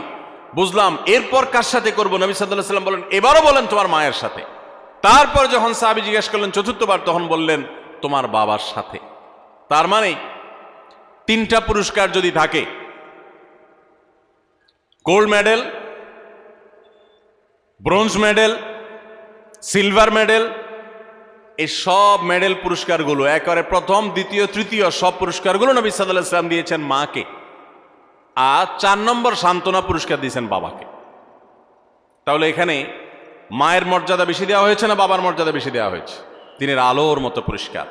বুঝলাম, এরপর কার সাথে করব? নবী সাল্লাল্লাহু আলাইহি সাল্লাম বলেন, এবারও বলেন তোমার মায়ের সাথে। তারপর যখন সাহাবী জিজ্ঞাসা করলেন চতুর্থবার, তখন বললেন তোমার বাবার সাথে। তার মানে 3টা পুরস্কার যদি থাকে, gold medal, bronze medal, silver medal, এই সব মেডেল পুরস্কারগুলো একেবারে প্রথম, দ্বিতীয়, তৃতীয় সব পুরস্কারগুলো নবী সাল্লাল্লাহু আলাইহি সাল্লাম দিয়েছেন মাকে। আর 4 নম্বর সান্ত্বনা পুরস্কার দিয়েছেন বাবাকে। তাহলে এখানে মায়ের মর্যাদা বেশি দেওয়া হয়েছে না বাবার মর্যাদা বেশি দেওয়া হয়েছে? দিনের আলোর মতো পরিষ্কার।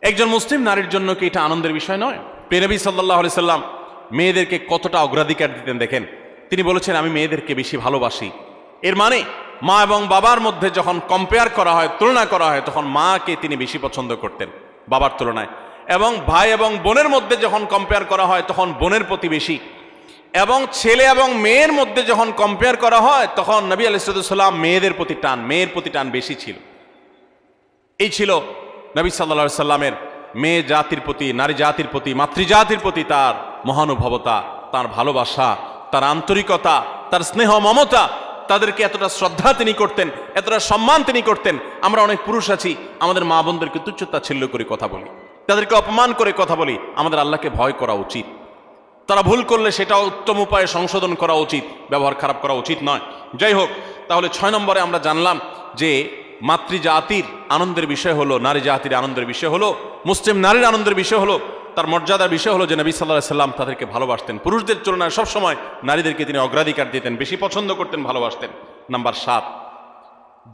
একজন মুসলিম নারীর জন্য কি এটা আনন্দের বিষয় নয়? প্রিয় নবী সাল্লাল্লাহু আলাইহি সাল্লাম মেয়েদেরকে কতটা অগ্রাধিকার দিতেন দেখেন। তিনি বলেছেন, আমি মেয়েদেরকে বেশি ভালোবাসি। এর মানে মা এবং বাবার মধ্যে যখন কম্পেয়ার করা হয়, তুলনা করা হয়, তখন মাকে তিনি বেশি পছন্দ করতেন বাবার তুলনায়। এবং ভাই এবং বোনের মধ্যে যখন কম্পেয়ার করা হয়, তখন বোনের প্রতি বেশি। এবং ছেলে এবং মেয়ের মধ্যে যখন কম্পেয়ার করা হয়, তখন নবী আলাইহিস সালাম মেয়েদের প্রতি টান, মেয়ের প্রতি টান বেশি ছিল। এই ছিল নবী সাল্লাল্লাহু আলাইহি সাল্লামের মেয়ে জাতির প্রতি, নারী জাতির প্রতি, মাতৃজাতির প্রতি তার মহানুভবতা, তার ভালোবাসা, তার আন্তরিকতা, তার স্নেহ মমতা। তাদেরকে এতটা শ্রদ্ধা তিনি করতেন, এতটা সম্মান তিনি করতেন। আমরা অনেক পুরুষ আছি, আমাদের মা বোনদেরকে তুচ্ছতাচ্ছিল্য করে কথা বলি, তাদেরকে অপমান করে কথা বলি। আমাদের আল্লাহকে ভয় করা উচিত। তারা ভুল করলে সেটা উত্তম উপায়ে সংশোধন করা উচিত, ব্যবহার খারাপ করা উচিত নয়। যাই হোক, তাহলে 6 নম্বরে আমরা জানলাম যে মাতৃজাতির আনন্দের বিষয় হলো, নারী জাতির আনন্দের বিষয় হলো, মুসলিম নারীর আনন্দের বিষয় হলো, তার মর্যাদার বিষয় হলো যে নবী সাল্লাল্লাহু আলাইহি সাল্লাম তাদেরকে ভালোবাসতেন। পুরুষদের তুলনায় সবসময় নারীদেরকে তিনি অগ্রাধিকার দিতেন, বেশি পছন্দ করতেন, ভালোবাসতেন। নাম্বার 7,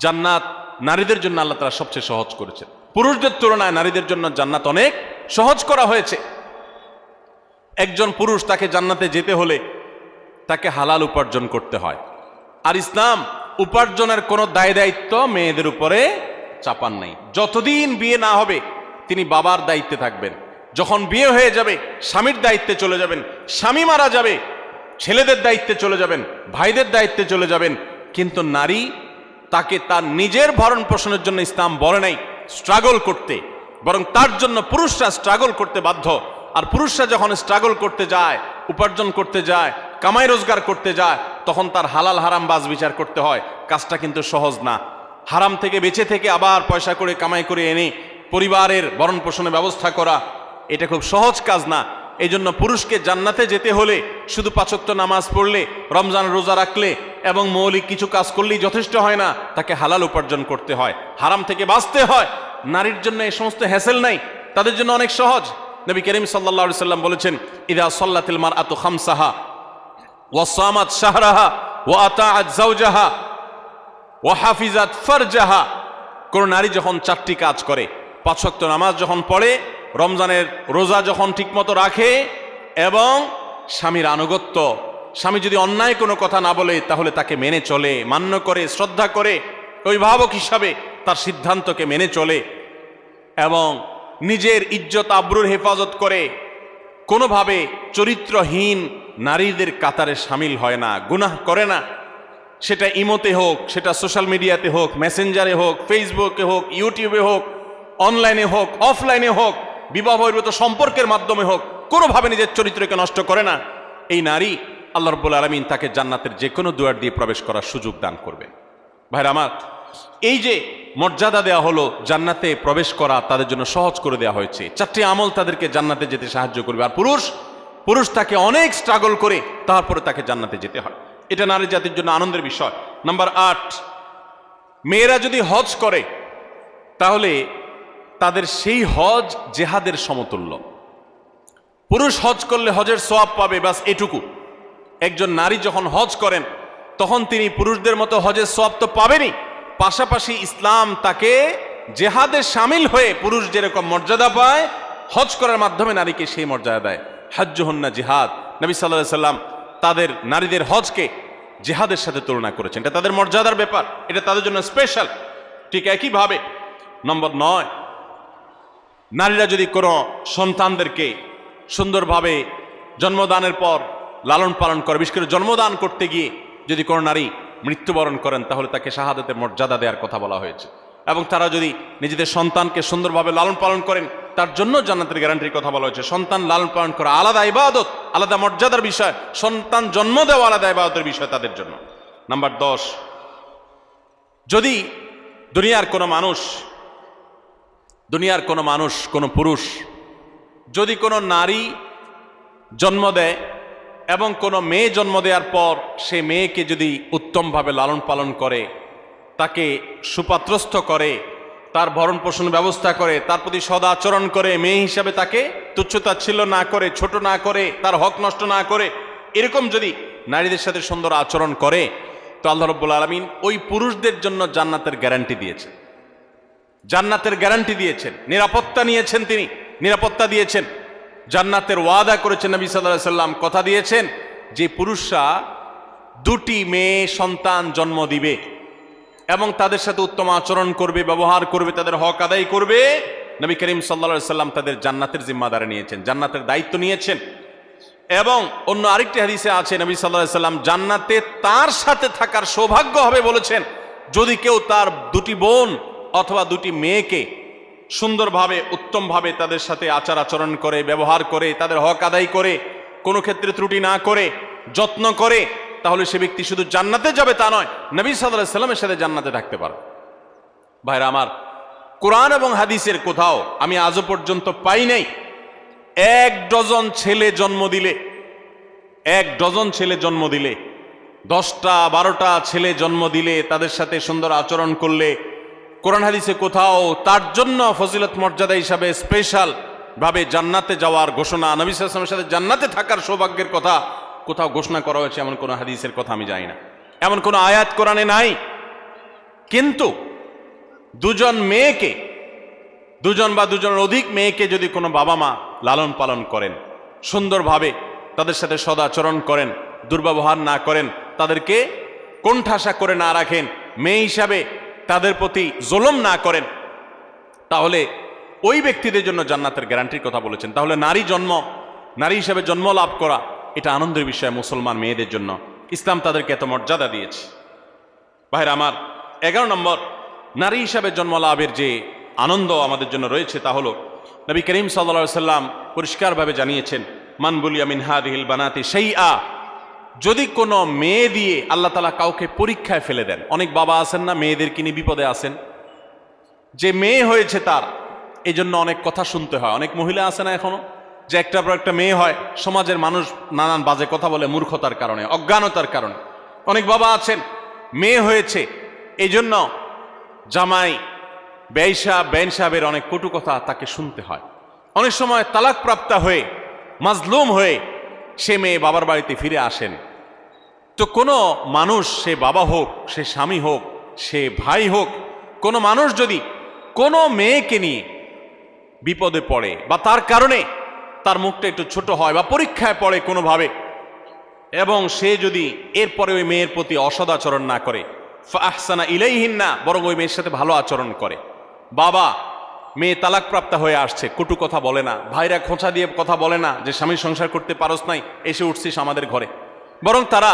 জান্নাত নারীদের জন্য আল্লাহ তাআলা সবচেয়ে সহজ করেছেন। পুরুষদের তুলনায় নারীদের জন্য জান্নাত অনেক সহজ করা হয়েছে। একজন পুরুষ তাকে জান্নাতে যেতে হলে তাকে হালাল উপার্জন করতে হয়। আর ইসলাম উপার্জনের কোনো দায় দায়িত্ব মেয়েদের উপরে চাপান নাই। যতদিন বিয়ে না হবে তিনি বাবার দায়িত্বে থাকবেন। যখন বিয়ে হয়ে যাবে স্বামীর দায়িত্বে চলে যাবেন। স্বামী মারা যাবে ছেলেদের দায়িত্বে চলে যাবেন, ভাইদের দায়িত্বে চলে যাবেন। কিন্তু নারী, তাকে তার নিজের ভরণ পোষণের জন্য ইসলাম বলে নাই স্ট্রাগল করতে, বরং তার জন্য পুরুষরা স্ট্রাগল করতে বাধ্য। আর পুরুষরা যখন স্ট্রাগল করতে যায়, উপার্জন করতে যায়, কামাই রোজগার করতে যায়, তখন তার হালাল হারাম বাজ বিচার করতে হয়। কাজটা কিন্তু সহজ না। হারাম থেকে বেঁচে থেকে আবার পয়সা করে কামাই করে এনে পরিবারের ভরণ পোষণের ব্যবস্থা করা, এটা খুব সহজ কাজ না। এই জন্য পুরুষকে জান্নাতে যেতে হলে শুধু 5 ওয়াক্ত নামাজ পড়লে, রমজান রোজা রাখলে এবং মৌলিক কিছু কাজ করলেই যথেষ্ট হয় না, তাকে হালাল উপার্জন করতে হয়, হারাম থেকে বাঁচতে হয়। নারীর জন্য এই সমস্ত হ্যাসেল নাই, তাদের জন্য অনেক সহজ। নবী করিম সাল্লাল্লাহু আলাইহি সাল্লাম বলেছেন, ইযা সাল্লাতিল মারআতু খামসাহা ওয়া সামাত শাহরাহা ওয়া আতাআত যাওজাহা ওয়া হাফিজাত ফারজাহা। কোন নারী যখন 4টি কাজ করে, 5 ওয়াক্ত নামাজ যখন পড়ে, রমজানের রোজা যখন ঠিকমতো রাখে এবং স্বামীর আনুগত্য, স্বামী যদি অন্যায় কোনো কথা না বলে তাহলে তাকে মেনে চলে, মান্য করে, শ্রদ্ধা করে, অভিভাবক হিসাবে তার সিদ্ধান্তকে মেনে চলে এবং নিজের ইজ্জত আবরুর হেফাজত করে, কোনোভাবে চরিত্রহীন নারীদের কাতারে সামিল হয় না, গুনাহ করে না। সেটা ইমোতে হোক, সেটা সোশ্যাল মিডিয়াতে হোক, মেসেঞ্জারে হোক, ফেসবুকে হোক, ইউটিউবে হোক, অনলাইনে হোক, অফলাইনে হোক, বিবাহ বহির্ভূত সম্পর্কের মাধ্যমে হোক, কোনোভাবে নিজের চরিত্রকে নষ্ট করে না। এই নারী, আল্লাহ রাব্বুল আলামিন তাকে জান্নাতের যে কোনো দুয়ার দিয়ে প্রবেশ করার সুযোগ দান করবেন। ভাইরা আমার, এই যে মর্যাদা দেওয়া হলো, জান্নাতে প্রবেশ করা তাদের জন্য সহজ করে দেওয়া হয়েছে। 4টি আমল তাদেরকে জান্নাতে যেতে সাহায্য করবে। আর পুরুষ তাকে অনেক স্ট্রাগল করে তারপরে তাকে জান্নাতে যেতে হয়। এটা নারী জাতির জন্য আনন্দের বিষয়। নাম্বার 8, মেয়েরা যদি হজ করে তাহলে তাদের সেই হজ জেহাদের সমতুল্য। পুরুষ হজ করলে হজের সওয়াব পাবে, বাস এটুকু। একজন নারী যখন হজ করেন তখন তিনি পুরুষদের মতো হজের সওয়াব তো পাবেনই, পাশাপাশি ইসলাম তাকে জেহাদে শামিল হয়ে পুরুষ যেরকম মর্যাদা পায়, হজ করার মাধ্যমে নারীকে সেই মর্যাদা দেয়। হাজ্জুহুন্না জিহাদ। নবী সাল্লাল্লাহু আলাইহি সাল্লাম তাদের নারীদের হজকে জিহাদের সাথে তুলনা করেছেন। এটা তাদের মর্যাদার ব্যাপার, এটা তাদের জন্য স্পেশাল। ঠিক একইভাবে নম্বর 9, নারীরা যদি কোনো সন্তানদেরকে সুন্দরভাবে জন্মদানের পর লালন পালন করে, বিশেষ করে জন্মদান করতে গিয়ে যদি কোনো নারী মৃত্যুবরণ করেন তাহলে তাকে শাহাদাতের মর্যাদা দেওয়ার কথা বলা হয়েছে। এবং তারা যদি নিজেদের সন্তানকে সুন্দরভাবে লালন পালন করেন তার জন্য জান্নাতের গ্যারান্টির কথা বলা হয়েছে। সন্তান লালন পালন করা আলাদা ইবাদত, আলাদা মর্যাদার বিষয়। সন্তান জন্ম দেওয়া আলাদা ইবাদতের বিষয় তাদের জন্য। নাম্বার 10, যদি দুনিয়ার কোনো মানুষ, কোনো পুরুষ যদি কোনো নারী জন্ম দেয় এবং কোনো মেয়ে জন্ম দেওয়ার পর সে মেয়েকে যদি উত্তমভাবে লালন পালন করে, তাকে সুপাত্রস্থ করে, তার ভরণ পোষণ ব্যবস্থা করে, তার প্রতি সদাচরণ করে, মেয়ে হিসাবে তাকে তুচ্ছতাচ্ছিল্য না করে, ছোট না করে, তার হক নষ্ট না করে, এরকম যদি নারীদের সাথে সুন্দর আচরণ করে, তো আল্লাহ রাব্বুল আলামিন ওই পুরুষদের জন্য জান্নাতের গ্যারান্টি দিয়েছেন। জান্নাতের গ্যারান্টি দিয়েছেন, নিরাপত্তা নিয়েছেন, তিনি নিরাপত্তা দিয়েছেন, জান্নাতের ওয়াদা করেছেন। নবী সাল্লাল্লাহু আলাইহি সাল্লাম কথা দিয়েছেন যে পুরুষরা 2টি মেয়ে সন্তান জন্ম দিবে এবং তাদের সাথে উত্তম আচরণ করবে, ব্যবহার করবে, তাদের হক আদায় করবে। নবী করিম সাল্লাল্লাহু আলাইহি সাল্লাম তাদের জান্নাতের জিম্মাদারি নিয়েছেন, জান্নাতের দায়িত্ব নিয়েছেন। এবং অন্য আরেকটি হাদিসে আছে নবী সাল্লাল্লাহু আলাইহি সাল্লাম জান্নাতে তার সাথে থাকার সৌভাগ্য হবে বলেছেন যদি কেউ তার 2টি বোন অথবা 2টি মেয়েকে সুন্দরভাবে, উত্তমভাবে তাদের সাথে আচার আচরণ করে, ব্যবহার করে, তাদের হক আদায় করে, কোনো ক্ষেত্রে ত্রুটি না করে, যত্ন করে, তাহলে সে ব্যক্তি শুধু জান্নাতে যাবে তা নয়, নবী সাল্লাল্লাহু আলাইহি সাল্লামের সাথে জান্নাতে থাকতে পারে। ভাইরা আমার, কোরআন এবং হাদিসের কোথাও আমি আজও পর্যন্ত পাই নাই 1 ডজন ছেলে জন্ম দিলে, 1 ডজন ছেলে জন্ম দিলে, 10টা 12টা ছেলে জন্ম দিলে, তাদের সাথে সুন্দর আচরণ করলে, কোরআন হাদিসে কোথাও তার জন্য ফজিলত মর্যাদা হিসাবে স্পেশাল ভাবে জান্নাতে যাওয়ার ঘোষণা, নবী সাল্লাল্লাহু আলাইহি ওয়াসাল্লামের সাথে জান্নাতে থাকার সৌভাগ্যের কথা কোথাও ঘোষণা করা হয়েছে এমন কোন হাদিসের কথা আমি জানি না, এমন কোন আয়াত কোরআনে নাই। কিন্তু 2জন মেয়েকে, 2জন বা 2জনের অধিক মেয়েকে যদি কোনো বাবা মা লালন পালন করেন, সুন্দরভাবে তাদের সাথে সদাচরণ করেন, দুর্ব্যবহার না করেন, তাদেরকে কোণঠাসা করে না রাখেন, মেয়ে হিসাবে তাদের প্রতি জুলুম না করেন, তাহলে ওই ব্যক্তিদের জন্য জান্নাতের গ্যারান্টির কথা বলেছেন। তাহলে নারী হিসাবে জন্ম লাভ করা এটা আনন্দের বিষয় মুসলমান মেয়েদের জন্য। ইসলাম তাদেরকে এত মর্যাদা দিয়েছে। ভাইরা আমার, 11 নম্বর নারী হিসাবে জন্ম লাভের যে আনন্দ আমাদের জন্য রয়েছে তা হলো নবী করিম সাল্লাল্লাহু আলাইহি সাল্লাম পরিষ্কারভাবে জানিয়েছেন, মান বুলিয়া মিন হাদিহিল বানাতি শাইআ, যদি কোনো মেয়ে দিয়ে আল্লাহ তাআলা কাউকে পরীক্ষায় ফেলে দেন। অনেক বাবা আছেন না, মেয়েদেরকে নিয়ে বিপদে আছেন, যে মেয়ে হয়েছে তার এই জন্য অনেক কথা শুনতে হয়। অনেক মহিলা আছে না এখনো, যে একটার পর একটা মেয়ে হয়, সমাজের মানুষ নানান বাজে কথা বলে মূর্খতার কারণে, অজ্ঞানতার কারণে। অনেক বাবা আছেন মেয়ে হয়েছে এই জন্য জামাই বেন সাহেবের অনেক কটু কথা তাকে শুনতে হয়। অনেক সময় তালাক প্রাপ্ত হয়ে মাজলুম হয়ে সে মেয়ে বাবার বাড়িতে ফিরে আসেন। তো কোনো মানুষ, সে বাবা হোক, সে স্বামী হোক, সে ভাই হোক, কোনো মানুষ যদি কোনো মেয়েকে নিয়ে বিপদে পড়ে বা তার কারণে তার মুখটা একটু ছোট হয় বা পরীক্ষায় পড়ে কোনোভাবে, এবং সে যদি এরপরে ওই মেয়ের প্রতি অসদাচরণ না করে, ফাহসানা ইলাইহিন্না, বরং ওই মেয়ের সাথে ভালো আচরণ করে। বাবা, মেয়ে তালাক প্রাপ্ত হয়ে আসছে, কটু কথা বলে না, ভাইরা খোঁচা দিয়ে কথা বলে না যে স্বামী সংসার করতে পারস নাই, এসে উঠছিস আমাদের ঘরে, বরং তারা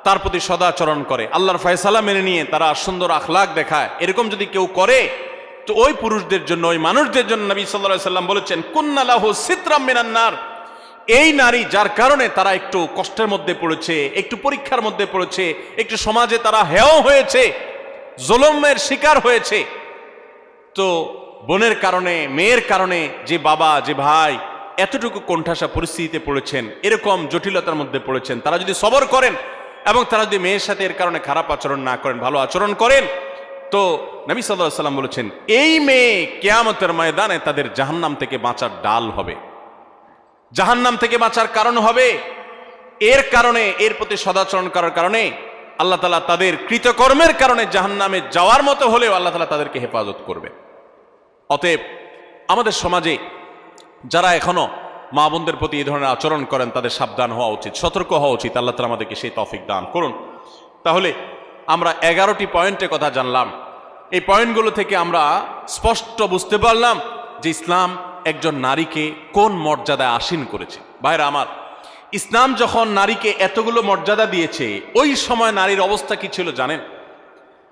তার প্রতি সদাচরণ করে, আল্লাহর ফয়সালা মেনে নিয়ে তারা সুন্দর আখলাক দেখায়। এরকম যদি কেউ করে তো ওই পুরুষদের জন্য, ওই মানুষদের জন্য নবী সাল্লাল্লাহু আলাইহি সাল্লাম বলেছেন, কুন্না লাহু সিতরাম মিনান নার, এই নারী যার কারণে তারা একটু কষ্টের মধ্যে পড়েছে, একটু পরীক্ষার মধ্যে পড়েছে, একটু সমাজে তারা হেয় হয়েছে, জুলুমের শিকার হয়েছে, তো বোনের কারণে, মেয়ের কারণে যে বাবা, যে ভাই এতটুকু কোণঠাসা পরিস্থিতিতে পড়েছেন, এরকম জটিলতার মধ্যে পড়েছেন, তারা যদি সবর করেন এবং তারা যদি মেয়ের সাথে এর কারণে খারাপ আচরণ না করেন, ভালো আচরণ করেন, তো নবী সাল্লাল্লাহু আলাইহি সাল্লাম বলেছেন এই মেয়ে কিয়ামতের ময়দানে তাদের জাহান্নাম থেকে বাঁচার ডাল হবে, জাহান্নাম থেকে বাঁচার কারণ হবে। এর কারণে, এর প্রতি সদাচরণ করার কারণে আল্লাহ তাআলা তাদের কৃতকর্মের কারণে জাহান্নামে যাওয়ার মতো হলেও আল্লাহ তাআলা তাদেরকে হেফাজত করবে। অতএব আমাদের সমাজে যারা এখনো মা বোনদের প্রতি এই ধরনের আচরণ করেন তাদের সাবধান হওয়া উচিত, সতর্ক হওয়া উচিত। আল্লাহ তাআলা আমাদেরকে সেই তৌফিক দান করুন। তাহলে আমরা 11টি পয়েন্টের কথা জানলাম। এই পয়েন্টগুলো থেকে আমরা স্পষ্ট বুঝতে পারলাম যে ইসলাম একজন নারীকে কোন মর্যাদায় আসীন করেছে। ভাইরা আমার, ইসলাম যখন নারীকে এতগুলো মর্যাদা দিয়েছে, ওই সময় নারীর অবস্থা কি ছিল জানেন?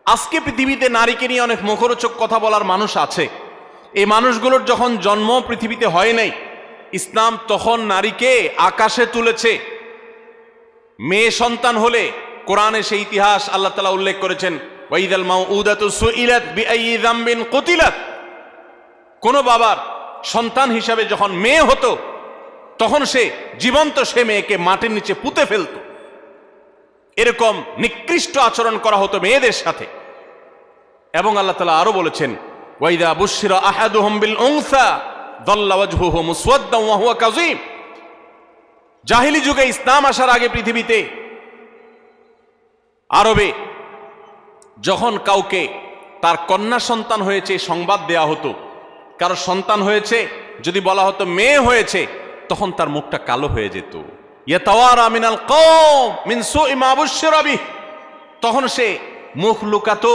আজকে পৃথিবীতে নারীকে নিয়ে অনেক মুখরোচক কথা বলার মানুষ আছে। এই মানুষগুলোর যখন জন্ম পৃথিবীতে হয় নাই, ইসলাম তখন নারীকে আকাশে তুলেছে। মেয়ে সন্তান হলে কোরআনে সেই ইতিহাস আল্লাহ তাআলা উল্লেখ করেছেন, ওয়াইদাল মাউউদাতু সুইলাত বিআইয়ি যামবিন কুতিলাত। কোন বাবার সন্তান হিসাবে যখন মেয়ে হতো তখন সে জীবন্ত সে মেয়েকে মাটির নিচে পুঁতে ফেলত। এরকম নিকৃষ্ট আচরণ করা হতো মেয়েদের সাথে। এবং আল্লাহ তাআলা আরো বলেছেন, ওয়াইদা বুশিরা আহাদুহুম বিল উনসা যাল্লা ওয়াজহুহু মুসওয়াদ্দান ওয়া হুয়া কাযীম। জাহিলি যুগে, ইসলাম আসার আগে পৃথিবীতে আরবে যখন কাউকে তার কন্যা সন্তান হয়েছে সংবাদ দেয়া হতো, কারো সন্তান হয়েছে যদি বলা হতো মেয়ে হয়েছে, তখন তার মুখটা কালো হয়ে যেত। ইয়াতাওয়ারা মিনাল কওম মিন সুই মা বুশিরা বিহি, তখন সে মুখ লুকাতো,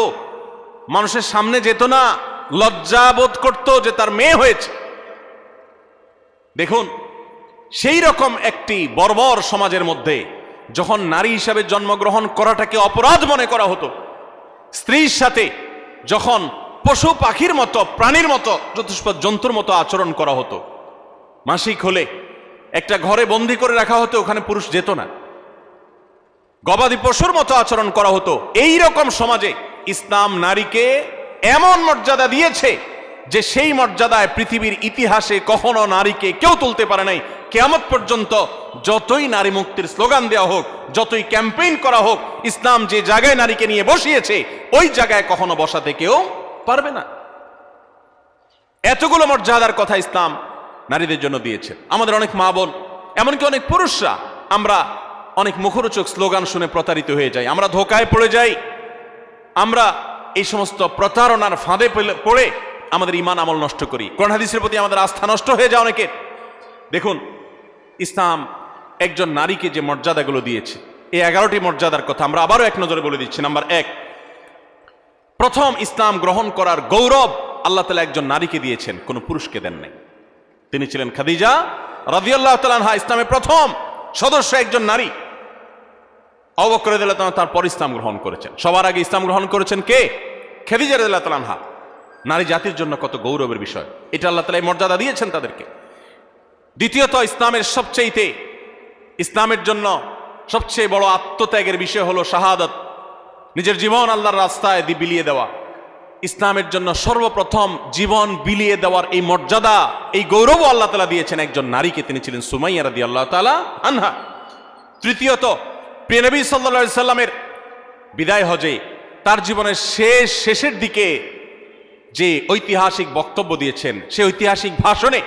মানুষের সামনে যেত না, লজ্জা বোধ করত যে তার মেয়ে হয়েছে। দেখুন, সেই রকম একটি বর্বর সমাজের মধ্যে যখন নারী হিসাবে জন্মগ্রহণ করাটাকে অপরাধ মনে করা হতো, স্ত্রীর সাথে যখন পশু পাখির মতো, প্রাণীর মতো, চতুষ্পদ জন্তুর মতো আচরণ করা হতো, মাসিক হলে একটা ঘরে বন্দি করে রাখা হতো, ওখানে পুরুষ যেত না, গবাদি পশুর মতো আচরণ করা হতো। এই রকম সমাজে ইসলাম নারীকে এমন মর্যাদা দিয়েছে যে সেই মর্যাদায় পৃথিবীর ইতিহাসে কখনো নারীকে কেউ তুলতে পারে নাই। কিয়ামত পর্যন্ত যতই নারী মুক্তির স্লোগান দেওয়া হোক, যতই ক্যাম্পেইন করা হোক, ইসলাম যে জায়গায় নারীকে নিয়ে বসিয়েছে ওই জায়গায় কখনো বসাতে কেউ পারবে না। এতগুলো মর্যাদার কথা ইসলাম নারীদের জন্য দিয়েছে। আমাদের অনেক মা বোন, এমনকি অনেক পুরুষরা, আমরা অনেক মুখরোচক স্লোগান শুনে প্রতারিত হয়ে যাই, আমরা ধোকায় পড়ে যাই, আমরা এই সমস্ত প্রতারণার ফাঁদে পড়ে আমাদের ঈমান আমল নষ্ট করি, কোরআন হাদিসের প্রতি আমাদের আস্থা নষ্ট হয়ে যায় অনেকের। দেখুন, ইসলাম একজন নারীকে যে মর্যাদাগুলো দিয়েছে, এই 11টি মর্যাদার কথা আমরা আবারও এক নজরে বলে দিচ্ছি। নাম্বার 1, প্রথম ইসলাম গ্রহণ করার গৌরব আল্লাহ তাআলা একজন নারীকে দিয়েছেন, কোন পুরুষকে দেন নাই। তিনি ছিলেন খাদিজা রাদিয়াল্লাহু তাআলা আনহা, ইসলামের প্রথম সদস্য একজন নারী। আবু বকর রাদিয়াল্লাহু তাআলা তারপর ইসলাম গ্রহণ করেছেন। সবার আগে ইসলাম গ্রহণ করেছেন কে? খাদিজা রাদিয়াল্লাহু তাআলা আনহা। নারী জাতির জন্য কত গৌরবের বিষয়, এটা আল্লাহ তাআলা এই মর্যাদা দিয়েছেন তাদেরকে। দ্বিতীয়ত, ইসলামের জন্য সবচেয়ে বড় আত্মত্যাগের বিষয় হলো শাহাদাত, নিজের জীবন আল্লাহর রাস্তায় বিলিয়ে দেওয়া। ইসলামের জন্য সর্বপ্রথম জীবন বিলিয়ে দেওয়ার এই মর্যাদা, এই গৌরব আল্লাহ তাআলা দিয়েছেন একজন নারীকে, তিনি ছিলেন সুমাইয়া রাদিয়াল্লাহু তাআলা আনহা। তৃতীয়ত, প্রিয় নবী সাল্লাল্লাহু আলাইহি সাল্লামের বিদায় হজে তার জীবনের শেষের দিকে যে ঐতিহাসিক বক্তব্য দিয়েছেন, সেই ঐতিহাসিক ভাষণে